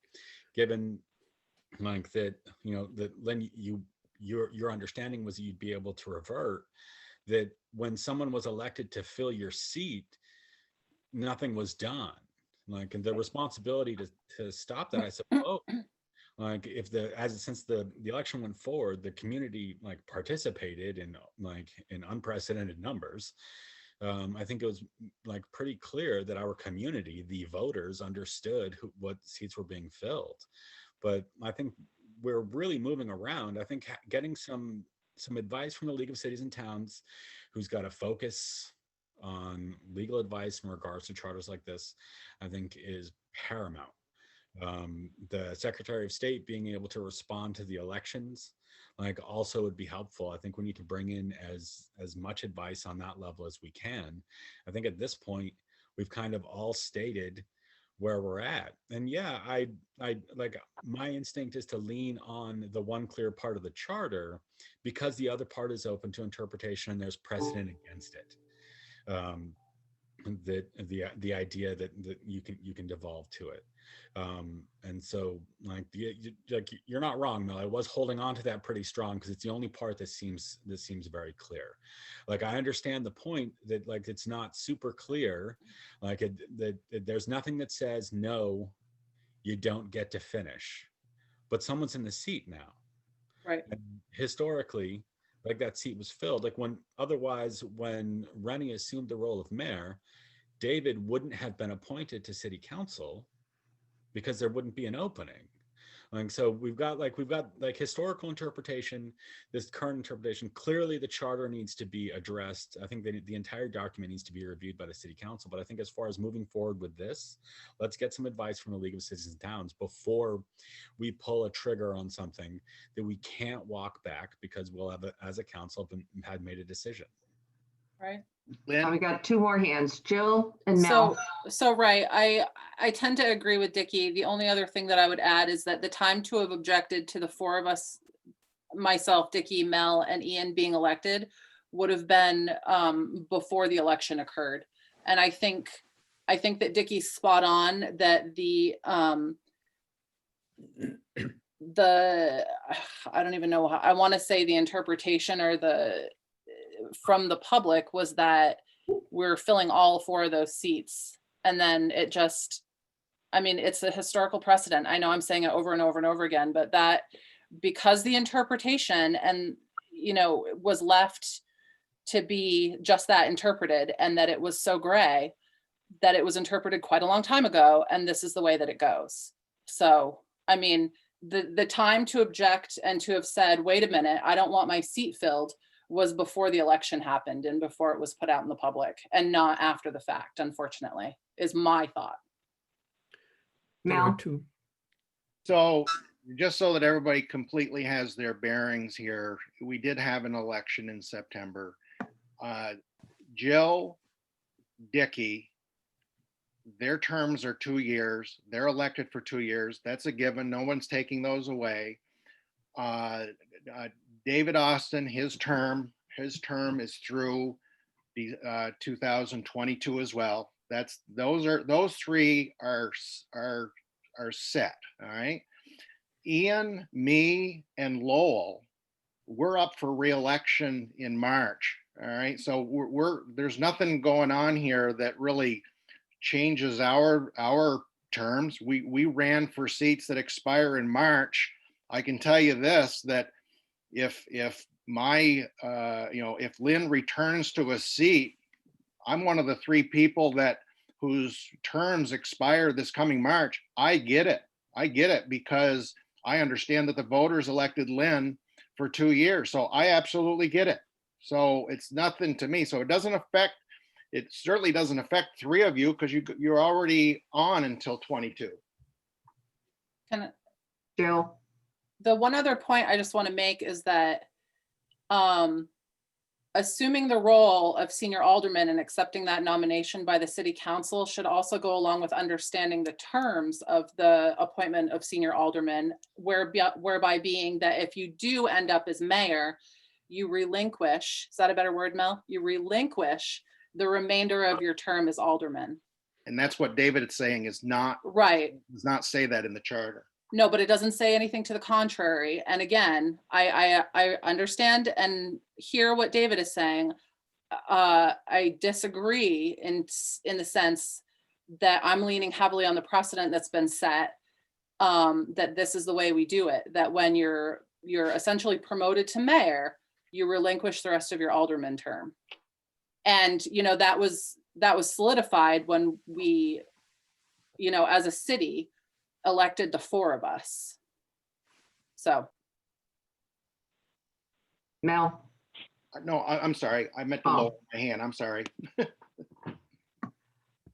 given like that, that Lynn, your understanding was that you'd be able to revert, that when someone was elected to fill your seat, nothing was done. Like, and the responsibility to stop that, I suppose, like since the election went forward, the community like participated in unprecedented numbers. I think it was like pretty clear that our community, the voters, understood what seats were being filled. But I think we're really moving around. I think getting some advice from the League of Cities and Towns, who's got a focus on legal advice in regards to charters like this, I think is paramount. The Secretary of State being able to respond to the elections, like, also would be helpful. I think we need to bring in as much advice on that level as we can. I think at this point, we've kind of all stated where we're at. And yeah, I like, my instinct is to lean on the one clear part of the charter because the other part is open to interpretation and there's precedent against it. That the idea that you can devolve to it, and so like you're not wrong, Mel. I was holding on to that pretty strong because it's the only part that seems very clear. Like, I understand the point that like it's not super clear, like that there's nothing that says no, you don't get to finish, but someone's in the seat now, right? And historically, like, that seat was filled. Like, when Rennie assumed the role of mayor, David wouldn't have been appointed to city council because there wouldn't be an opening. Like, so we've got historical interpretation, this current interpretation. Clearly the charter needs to be addressed. I think the entire document needs to be reviewed by the city council. But I think as far as moving forward with this, let's get some advice from the League of Cities and Towns before we pull a trigger on something that we can't walk back because we'll have, as a council, had made a decision. Right. Now we got two more hands, Jill and Mel. So right, I tend to agree with Dickie. The only other thing that I would add is that the time to have objected to the four of us, myself, Dickie, Mel, and Ian being elected would have been before the election occurred. And I think that Dickie's spot on that I don't even know how, I want to say the interpretation or from the public was that we're filling all four of those seats. And then it just, I mean, it's a historical precedent. I know I'm saying it over and over and over again, but that because the interpretation and, was left to be just that, interpreted, and that it was so gray that it was interpreted quite a long time ago. And this is the way that it goes. So, I mean, the time to object and to have said, wait a minute, I don't want my seat filled, was before the election happened and before it was put out in the public, and not after the fact, unfortunately, is my thought. Mel? So just so that everybody completely has their bearings here, we did have an election in September. Jill, Dickie, their terms are 2 years. They're elected for 2 years. That's a given. No one's taking those away. David Austin, his term is through the 2022 as well. Those three are set. All right. Ian, me, and Lowell, we're up for re-election in March. All right. So there's nothing going on here that really changes our terms. We ran for seats that expire in March. I can tell you this, that if if Lynn returns to a seat, I'm one of the 3 people whose terms expire this coming March. I get it. I get it because I understand that the voters elected Lynn for 2 years. So I absolutely get it. So it's nothing to me. So it certainly doesn't affect 3 of you because you're already on until 22. Can, Jill, the one other point I just want to make is that assuming the role of senior alderman and accepting that nomination by the city council should also go along with understanding the terms of the appointment of senior alderman, whereby being that if you do end up as mayor, you relinquish, is that a better word, Mel? You relinquish the remainder of your term as alderman. And that's what David is saying is not, Right. does not say that in the charter. No, but it doesn't say anything to the contrary. And again, I understand and hear what David is saying. I disagree in the sense that I'm leaning heavily on the precedent that's been set, that this is the way we do it, that when you're essentially promoted to mayor, you relinquish the rest of your alderman term. And, that was solidified when we, as a city, elected the 4 of us. So. Mel, No, I'm sorry. I meant to lower my hand. I'm sorry.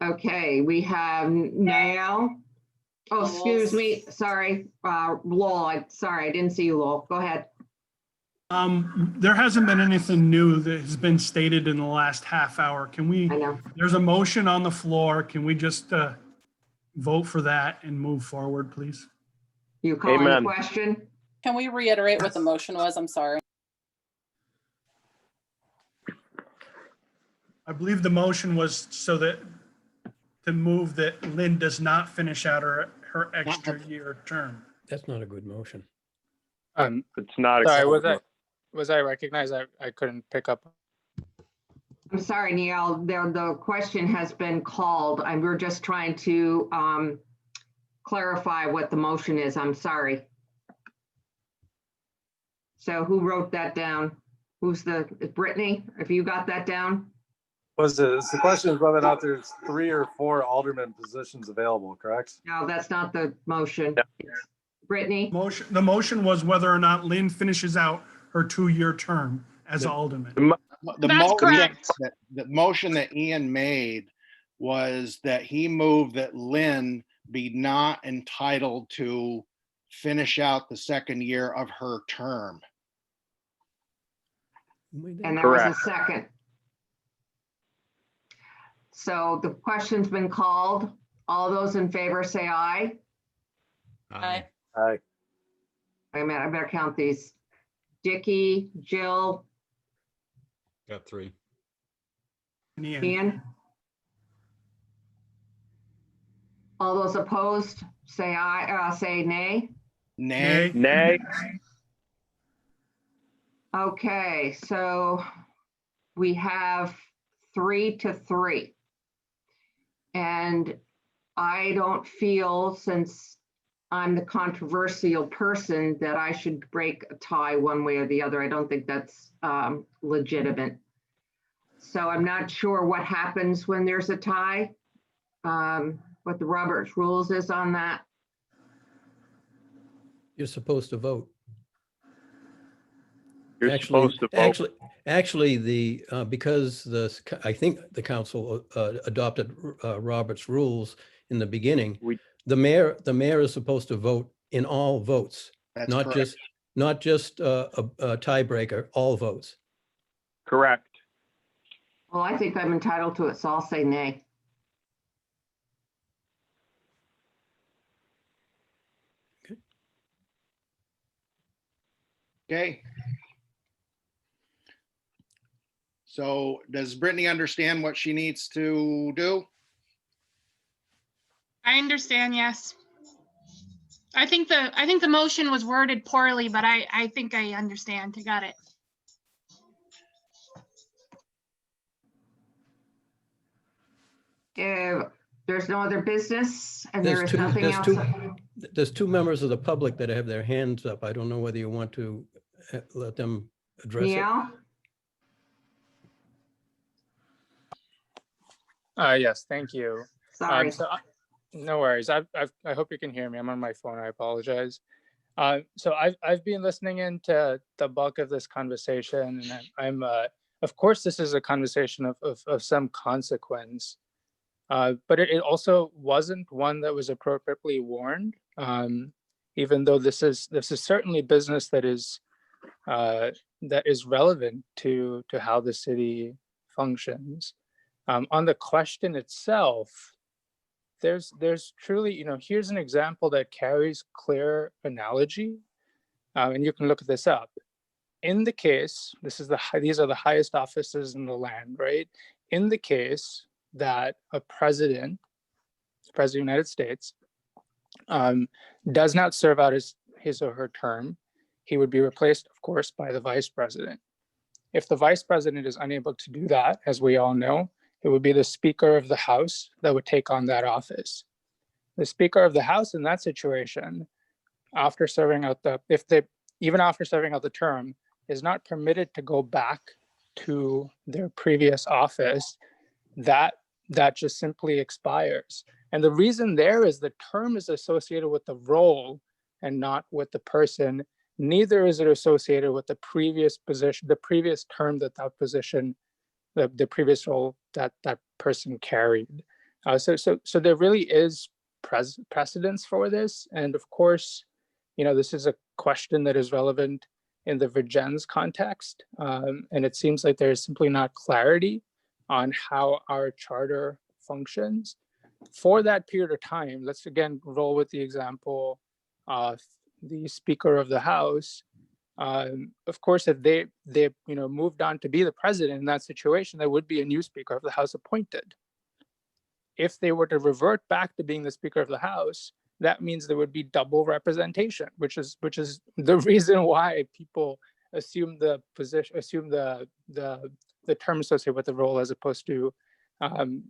okay, we have Nael. Oh, excuse me, sorry, Lowell, sorry, I didn't see you, Lowell. Go ahead. There hasn't been anything new that has been stated in the last half hour. Can we, I know. there's a motion on the floor. Can we just vote for that and move forward, please? You calling the Amen. question? Can we reiterate what the motion was? I'm sorry. I believe the motion was to move that Lynn does not finish out her extra year term. That's not a good motion. It's not. Sorry, was I recognized? I couldn't pick up. I'm sorry, Neil, the question has been called. We're just trying to clarify what the motion is. I'm sorry. So who wrote that down? Brittany, if you got that down? The question is whether or not there's 3 or 4 alderman positions available, correct? No, that's not the motion. Brittany? The motion was whether or not Lynn finishes out her 2-year term as alderman. The motion that Ian made was that he moved that Lynn be not entitled to finish out the 2nd year of her term. And there was a second. So the question's been called. All those in favor say aye. Aye. Aye. Wait a minute, I better count these. Dickie, Jill, Got 3. Ian. All those opposed, say aye, say nay. Nay. Nay. Okay, so we have 3-3. And I don't feel, since I'm the controversial person, that I should break a tie one way or the other. I don't think that's legitimate. So I'm not sure what happens when there's a tie, what the Roberts rules is on that. You're supposed to vote. You're supposed to vote. Actually, because I think the council adopted Robert's rules in the beginning. The mayor is supposed to vote in all votes, That's not correct. just a tiebreaker, all votes. Correct. Well, I think I'm entitled to it, so I'll say nay. Okay. So does Brittany understand what she needs to do? I understand, yes. I think the motion was worded poorly, but I think I understand. I got it. If there's no other business and there is nothing else. There's 2 members of the public that have their hands up. I don't know whether you want to let them address it? Neil? Yes, thank you. Sorry. No worries. I hope you can hear me. I'm on my phone. I apologize. So I've been listening into the bulk of this conversation, and I'm of course this is a conversation of some consequence, but it also wasn't one that was appropriately warned. Even though this is certainly business that is relevant to how the city functions. On the question itself, there's truly, here's an example that carries clear analogy, and you can look this up. In the case, these are the highest offices in the land, right? In the case that a president of the United States, does not serve out his or her term, he would be replaced, of course, by the vice president. If the vice president is unable to do that, as we all know, it would be the Speaker of the House that would take on that office. The Speaker of the House in that situation, after serving out even after serving out the term, is not permitted to go back to their previous office. That just simply expires. And the reason there is the term is associated with the role and not with the person. Neither is it associated with the previous position, the previous term that position, the previous role that person carried. So there really is precedence for this. And of course, this is a question that is relevant in the Virgins context. And it seems like there's simply not clarity on how our charter functions. For that period of time, let's again roll with the example of the Speaker of the House. Of course, if they moved on to be the president in that situation, there would be a new Speaker of the House appointed. If they were to revert back to being the Speaker of the House, that means there would be double representation, which is the reason why people assume the term associated with the role as opposed to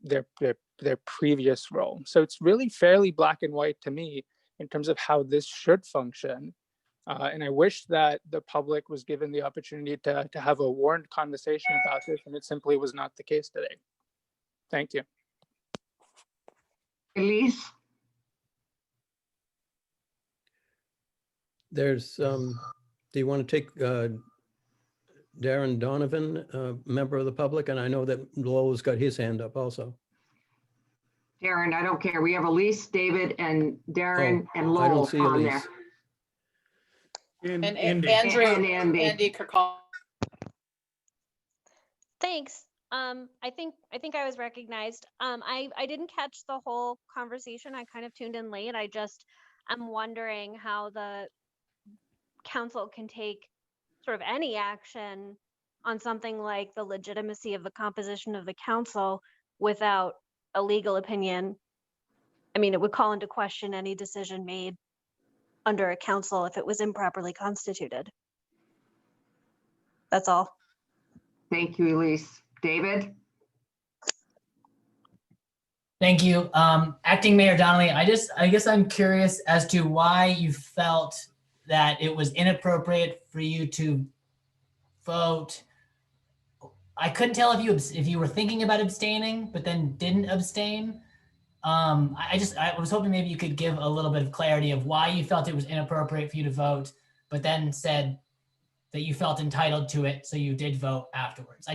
their previous role. So it's really fairly black and white to me in terms of how this should function. And I wish that the public was given the opportunity to have a warned conversation about this, and it simply was not the case today. Thank you. Elise? There's, do you want to take Darren Donovan, member of the public? And I know that Lowell's got his hand up also. Darren, I don't care. We have Elise, David, and Darren and I don't Lowell see on Elise. there. And And Andy. Andrew, And Andy. Andy Kirkall. Thanks. I think I was recognized. I didn't catch the whole conversation. I kind of tuned in late. I'm wondering how the council can take sort of any action on something like the legitimacy of the composition of the council without a legal opinion. I mean, it would call into question any decision made under a council if it was improperly constituted. That's all. Thank you, Elise. David? Thank you. Acting Mayor Donnelly, I guess I'm curious as to why you felt that it was inappropriate for you to vote. I couldn't tell if you were thinking about abstaining, but then didn't abstain. I was hoping maybe you could give a little bit of clarity of why you felt it was inappropriate for you to vote, but then said that you felt entitled to it, so you did vote afterwards.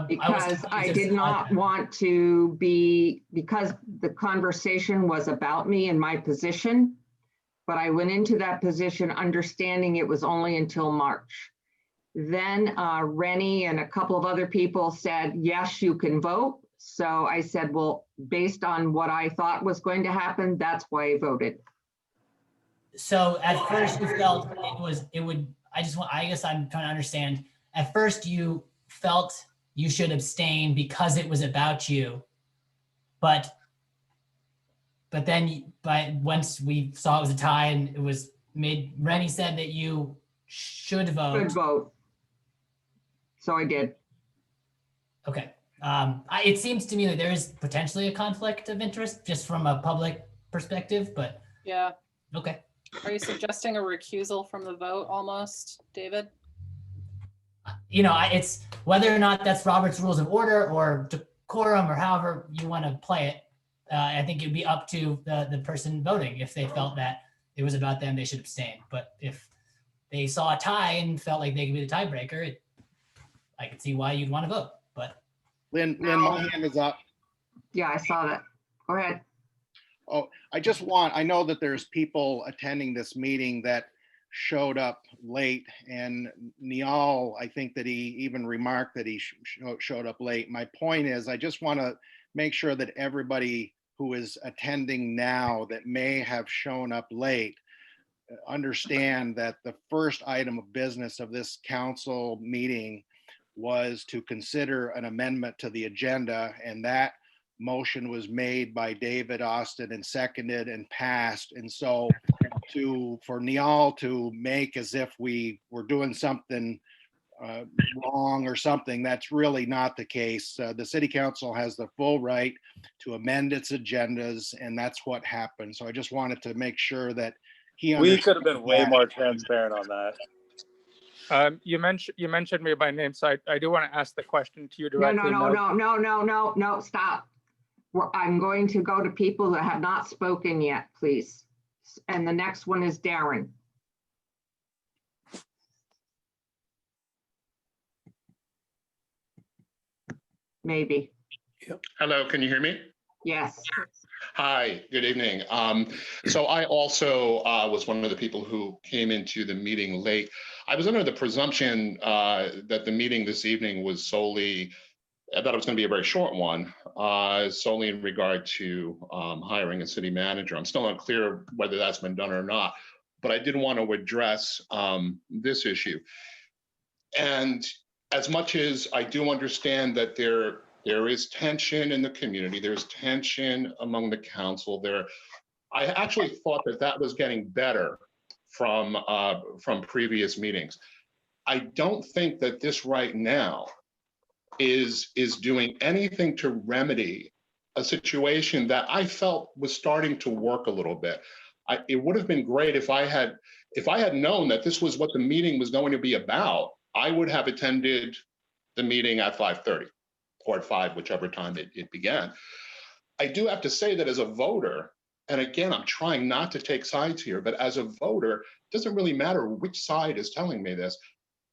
Because I did not want to be, because the conversation was about me and my position, but I went into that position understanding it was only until March. Then Rennie and a couple of other people said, yes, you can vote. So I said, well, based on what I thought was going to happen, that's why I voted. So at first you felt I guess I'm trying to understand. At first you felt you should abstain because it was about you, but once we saw it was a tie and it was made, Rennie said that you should vote. Should vote. So I did. Okay. It seems to me that there is potentially a conflict of interest just from a public perspective, but Yeah. okay. Are you suggesting a recusal from the vote almost, David? It's whether or not that's Robert's Rules of Order or decorum or however you want to play it. I think it'd be up to the person voting. If they felt that it was about them, they should abstain. But if they saw a tie and felt like they could be the tiebreaker, I could see why you'd want to vote. But Lynn, my hand is up. Yeah, I saw that. Go ahead. Oh, I know that there's people attending this meeting that showed up late, and Niall, I think that he even remarked that he showed up late. My point is, I just want to make sure that everybody who is attending now that may have shown up late understand that the first item of business of this council meeting was to consider an amendment to the agenda, and that motion was made by David Austin and seconded and passed. And so for Niall to make as if we were doing something wrong or something, that's really not the case. The city council has the full right to amend its agendas, and that's what happened. So I just wanted to make sure that he We could have been way that. more transparent on that. You mentioned me by name, so I do want to ask the question to you directly. No, stop. I'm going to go to people that have not spoken yet, please. And the next one is Darren. Maybe. Hello, can you hear me? Yes. Hi, good evening. So I also was one of the people who came into the meeting late. I was under the presumption that the meeting this evening was solely, I thought it was going to be a very short one, solely in regard to hiring a city manager. I'm still unclear whether that's been done or not, but I did want to address this issue. And as much as I do understand that there is tension in the community, there's tension among the council there, I actually thought that was getting better from previous meetings. I don't think that this right now is doing anything to remedy a situation that I felt was starting to work a little bit. It would have been great if I had known that this was what the meeting was going to be about. I would have attended the meeting at 5:30 or at 5, whichever time it began. I do have to say that as a voter, and again, I'm trying not to take sides here, but as a voter, it doesn't really matter which side is telling me this.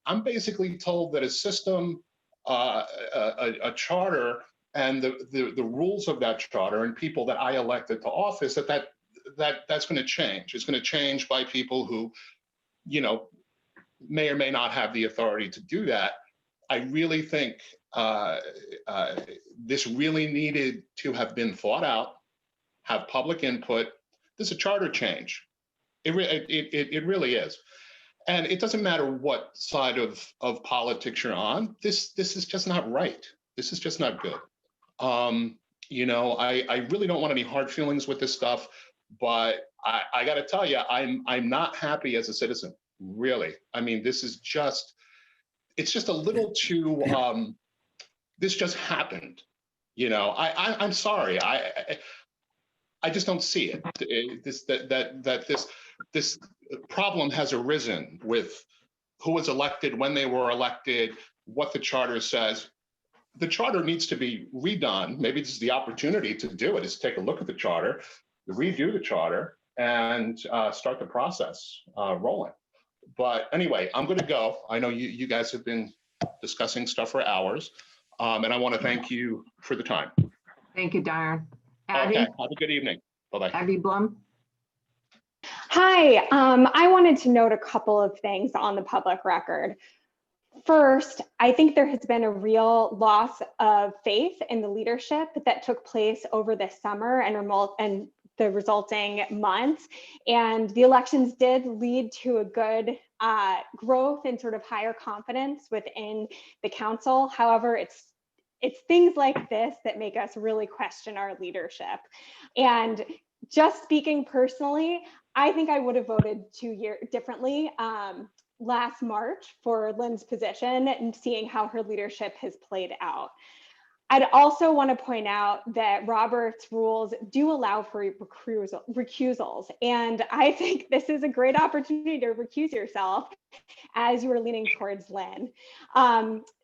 I'm basically told that a system, a charter, and the rules of that charter and people that I elected to office, that's going to change. It's going to change by people who, may or may not have the authority to do that. I really think this really needed to have been thought out, have public input. This is a charter change. It really is. And it doesn't matter what side of politics you're on. This is just not right. This is just not good. I really don't want any hard feelings with this stuff, but I got to tell you, I'm not happy as a citizen. Really. I mean, it's just a little too, this just happened. I'm sorry. I just don't see it. This problem has arisen with who was elected, when they were elected, what the charter says. The charter needs to be redone. Maybe this is the opportunity to do it, is take a look at the charter, redo the charter, and start the process rolling. But anyway, I'm going to go. I know you guys have been discussing stuff for hours, and I want to thank you for the time. Thank you, Darren. Abby? Okay, have a good evening. Bye-bye. Abby Blum? Hi, I wanted to note a couple of things on the public record. First, I think there has been a real loss of faith in the leadership that took place over the summer and the resulting months. And the elections did lead to a good growth and sort of higher confidence within the council. However, it's things like this that make us really question our leadership. And just speaking personally, I think I would have voted differently last March for Lynn's position and seeing how her leadership has played out. I'd also want to point out that Robert's rules do allow for recusals. And I think this is a great opportunity to recuse yourself as you are leaning towards Lynn.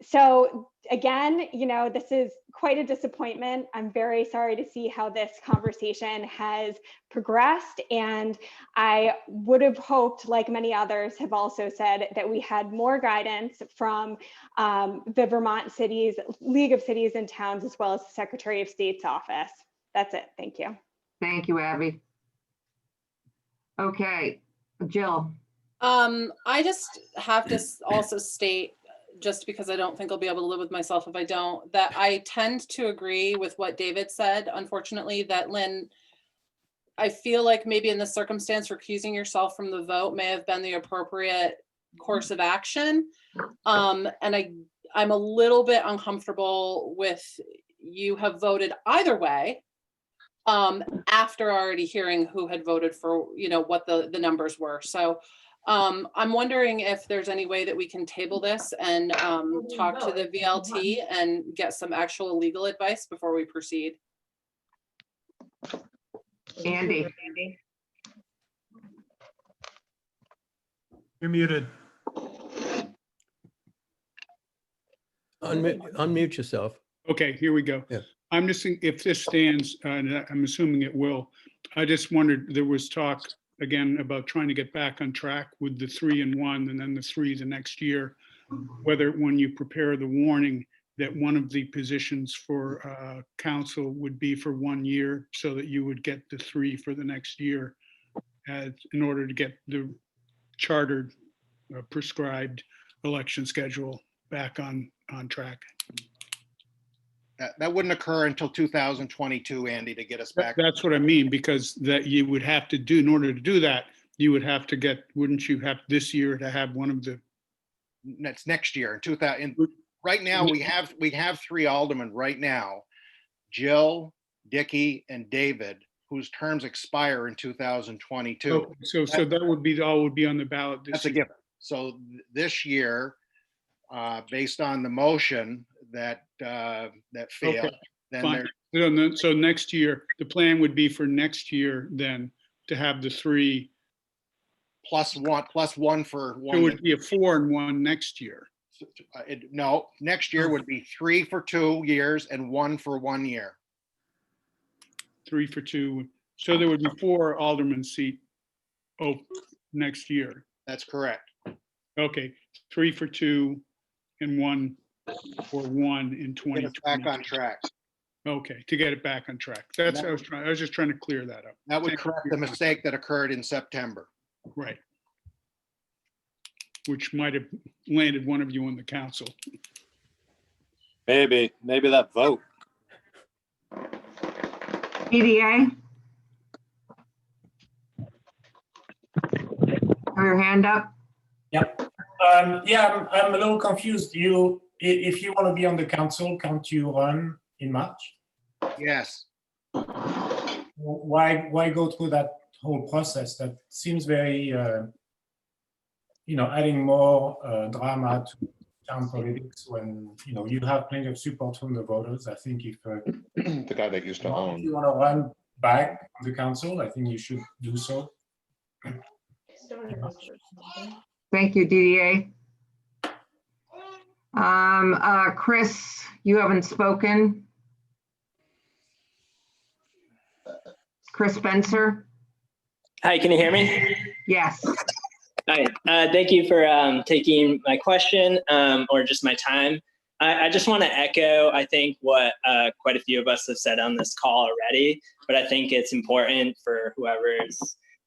So again, this is quite a disappointment. I'm very sorry to see how this conversation has progressed. And I would have hoped, like many others have also said, that we had more guidance from the Vermont League of Cities and Towns, as well as the Secretary of State's office. That's it. Thank you. Thank you, Abby. Okay, Jill. I just have to also state, just because I don't think I'll be able to live with myself if I don't, that I tend to agree with what David said. Unfortunately, that Lynn, I feel like maybe in this circumstance, recusing yourself from the vote may have been the appropriate course of action. And I'm a little bit uncomfortable with you have voted either way after already hearing who had voted for, what the numbers were. So I'm wondering if there's any way that we can table this and talk to the VLT and get some actual legal advice before we proceed. Andy. You're muted. Unmute yourself. Okay, here we go. Yeah. I'm just thinking if this stands, and I'm assuming it will, I just wondered, there was talk again about trying to get back on track with the 3 and 1 and then the 3 the next year, whether when you prepare the warning that one of the positions for council would be for 1 year so that you would get the 3 for the next year in order to get the chartered prescribed election schedule back on track. That wouldn't occur until 2022, Andy, to get us back. That's what I mean, because that you would have to do, in order to do that, you would have to get, wouldn't you have this year to have one of the? That's next year in 2000. Right now, we have 3 aldermen right now, Jill, Dickie, and David, whose terms expire in 2022. Oh, so that would be, all would be on the ballot this That's a year. given. So this year, based on the motion that failed, Okay, then fine. So next year, the plan would be for next year then to have the 3. plus one for one. It would be a 4 and 1 next year. No, next year would be 3 for 2 years and 1 for 1 year. 3 for 2. So there would be 4 alderman seat next year. That's correct. Okay, 3 for 2 and 1 for 1 in 2020. Get us back on track. Okay, to get it back on track. That's what I was just trying to clear that up. That would Thank you correct for the your mistake that occurred in September. Right. Which might have landed one of you on the council. Maybe that vote. EDA? Have your hand up? Yep. Yeah, I'm a little confused. If you want to be on the council, can't you run in March? Yes. Why go through that whole process? That seems very, adding more drama to town politics when, you have plenty of support from the voters. I think if the guy that used to own. If you want to run back on the council, I think you should do so. Thank you, DDA. Chris, you haven't spoken. Chris Spencer? Hi, can you hear me? Yes. Hi, thank you for taking my question or just my time. I just want to echo, I think, what quite a few of us have said on this call already, but I think it's important for whoever is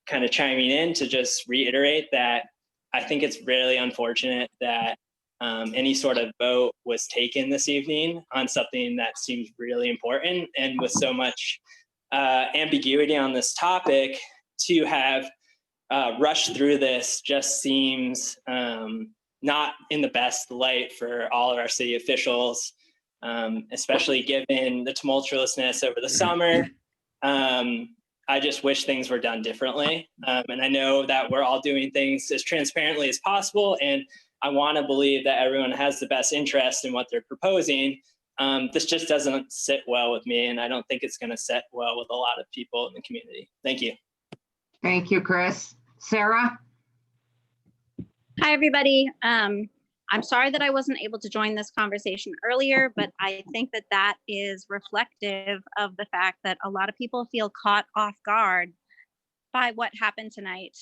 kind of chiming in to just reiterate that I think it's really unfortunate that any sort of vote was taken this evening on something that seems really important, and with so much ambiguity on this topic, to have rushed through this just seems not in the best light for all of our city officials, especially given the tumultuousness over the summer. I just wish things were done differently. And I know that we're all doing things as transparently as possible. And I want to believe that everyone has the best interest in what they're proposing. This just doesn't sit well with me, and I don't think it's going to sit well with a lot of people in the community. Thank you. Thank you, Chris. Sarah? Hi, everybody. I'm sorry that I wasn't able to join this conversation earlier, but I think that that is reflective of the fact that a lot of people feel caught off guard by what happened tonight.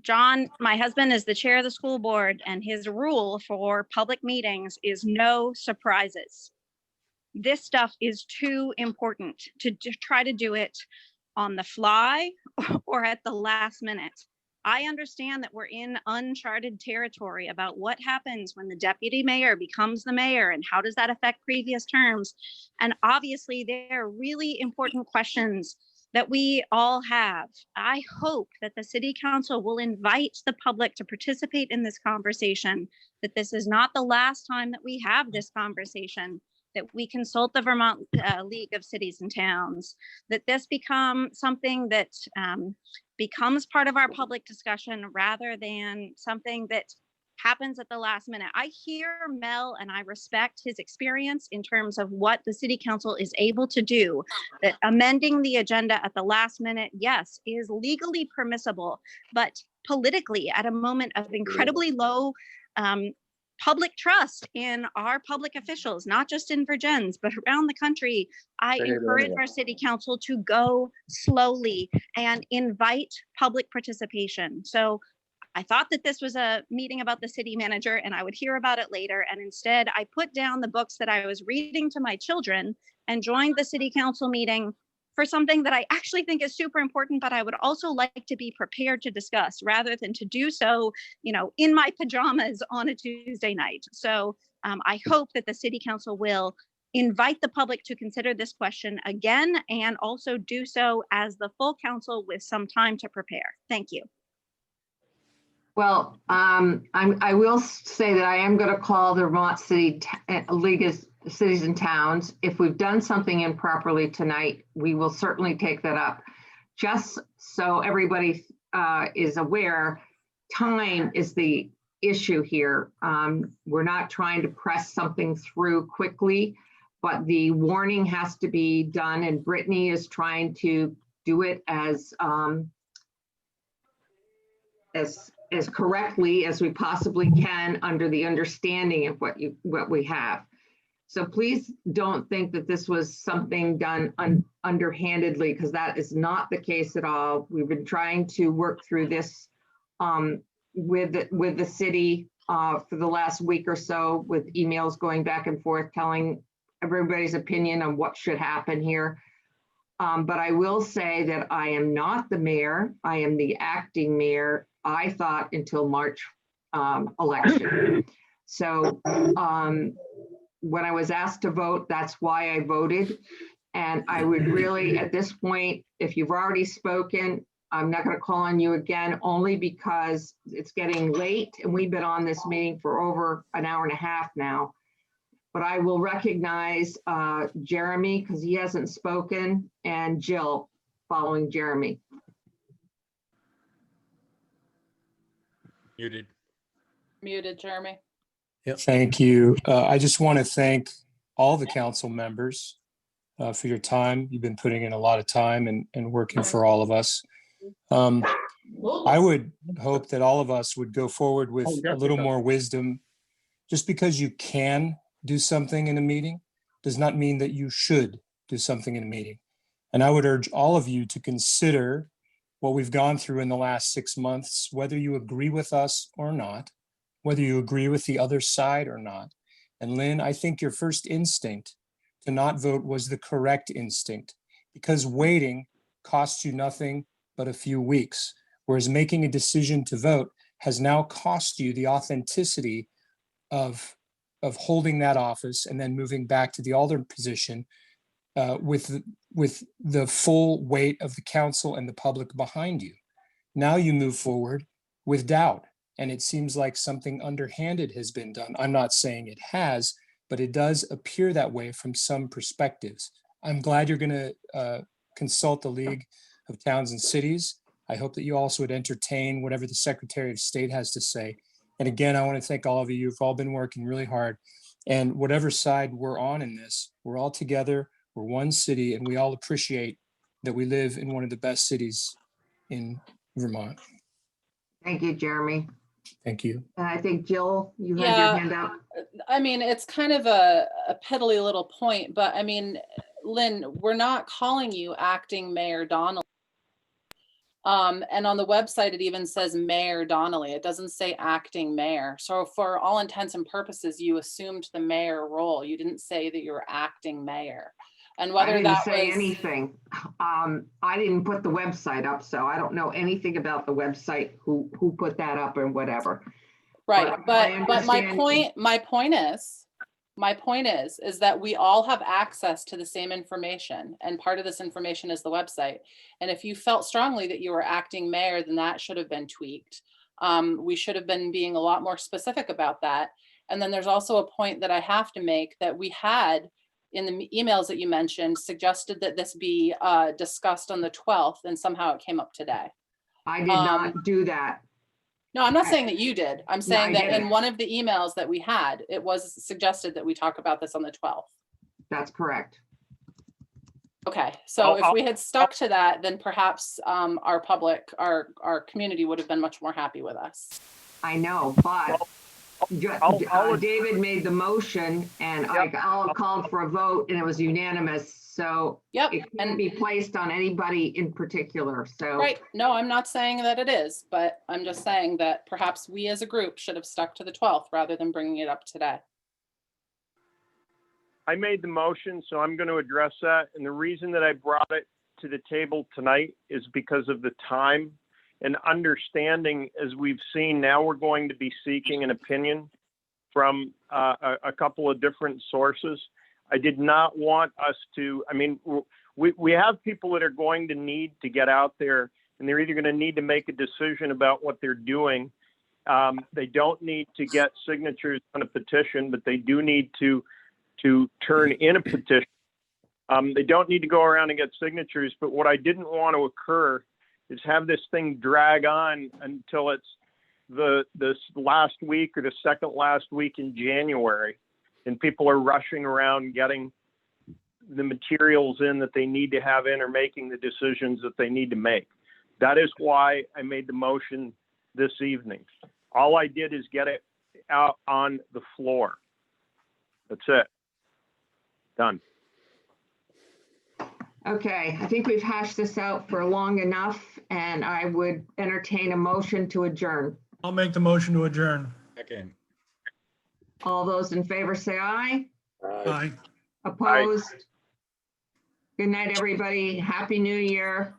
John, my husband, is the chair of the school board, and his rule for public meetings is no surprises. This stuff is too important to try to do it on the fly or at the last minute. I understand that we're in uncharted territory about what happens when the deputy mayor becomes the mayor and how does that affect previous terms. And obviously there are really important questions that we all have. I hope that the city council will invite the public to participate in this conversation, that this is not the last time that we have this conversation, that we consult the Vermont League of Cities and Towns, that this become something that becomes part of our public discussion rather than something that happens at the last minute. I hear Mel and I respect his experience in terms of what the city council is able to do, that amending the agenda at the last minute, yes, is legally permissible, but politically at a moment of incredibly low public trust in our public officials, not just in Virgins, but around the country, I encourage our city council to go slowly and invite public participation. So I thought that this was a meeting about the city manager and I would hear about it later. And instead I put down the books that I was reading to my children and joined the city council meeting for something that I actually think is super important, but I would also like to be prepared to discuss rather than to do so, you know, in my pajamas on a Tuesday night. So I hope that the city council will invite the public to consider this question again and also do so as the full council with some time to prepare. Thank you. Well, I will say that I am going to call the Vermont League of Cities and Towns. If we've done something improperly tonight, we will certainly take that up. Just so everybody is aware, time is the issue here. We're not trying to press something through quickly, but the warning has to be done, and Brittany is trying to do it as correctly as we possibly can under the understanding of what we have. So please don't think that this was something done underhandedly, because that is not the case at all. We've been trying to work through this with the city for the last week or so, with emails going back and forth telling everybody's opinion on what should happen here. But I will say that I am not the mayor. I am the acting mayor, I thought, until March election. So when I was asked to vote, that's why I voted. And I would really, at this point, if you've already spoken, I'm not going to call on you again, only because it's getting late and we've been on this meeting for over an hour and a half now. But I will recognize Jeremy, because he hasn't spoken, and Jill following Jeremy. Muted. Muted, Jeremy. Thank you. I just want to thank all the council members for your time. You've been putting in a lot of time and working for all of us. I would hope that all of us would go forward with a little more wisdom. Just because you can do something in a meeting does not mean that you should do something in a meeting. And I would urge all of you to consider what we've gone through in the last 6 months, whether you agree with us or not, whether you agree with the other side or not. And Lynn, I think your first instinct to not vote was the correct instinct, because waiting costs you nothing but a few weeks, whereas making a decision to vote has now cost you the authenticity of holding that office and then moving back to the alder position with the full weight of the council and the public behind you. Now you move forward with doubt. And it seems like something underhanded has been done. I'm not saying it has, but it does appear that way from some perspectives. I'm glad you're going to consult the League of Towns and Cities. I hope that you also would entertain whatever the Secretary of State has to say. And again, I want to thank all of you. You've all been working really hard. And whatever side we're on in this, we're all together, we're one city, and we all appreciate that we live in one of the best cities in Vermont. Thank you, Jeremy. Thank you. And I think Jill, you had your Yeah. hand up. I mean, it's kind of a piddly little point, but I mean, Lynn, we're not calling you acting Mayor Donnelly. And on the website, it even says Mayor Donnelly. It doesn't say acting mayor. So for all intents and purposes, you assumed the mayor role. You didn't say that you were acting mayor. And I whether didn't that say was anything. I didn't put the website up, so I don't know anything about the website, who put that up and whatever. right, I but my understand- point is that we all have access to the same information, and part of this information is the website. And if you felt strongly that you were acting mayor, then that should have been tweaked. We should have been being a lot more specific about that. And then there's also a point that I have to make that we had in the emails that you mentioned suggested that this be discussed on the 12th, and somehow it came up today. I did not do that. No, I'm not saying that you did. I'm saying that in didn't. one of the emails that we had, it was suggested that we talk about this on the 12th. That's correct. Okay, so if we had stuck to that, then perhaps our public, our community would have been much more happy with us. I know, but David made the motion and I called for a vote and it was unanimous. So it can't be placed on anybody in particular. So Right, no, I'm not saying that it is, but I'm just saying that perhaps we as a group should have stuck to the 12th rather than bringing it up today. I made the motion, so I'm going to address that. And the reason that I brought it to the table tonight is because of the time and understanding. As we've seen, now we're going to be seeking an opinion from a couple of different sources. I did not want us to, I mean, we have people that are going to need to get out there, and they're either going to need to make a decision about what they're doing. They don't need to get signatures on a petition, but they do need to turn in a petition. They don't need to go around and get signatures, but what I didn't want to occur is have this thing drag on until it's this last week or the second last week in January, and people are rushing around getting the materials in that they need to have in or making the decisions that they need to make. That is why I made the motion this evening. All I did is get it out on the floor. That's it. Done. okay, I think we've hashed this out for long enough and I would entertain a motion to adjourn. I'll make the motion to adjourn. Second. All those in favor say aye. Aye. Opposed? Good night, everybody. Happy New Year.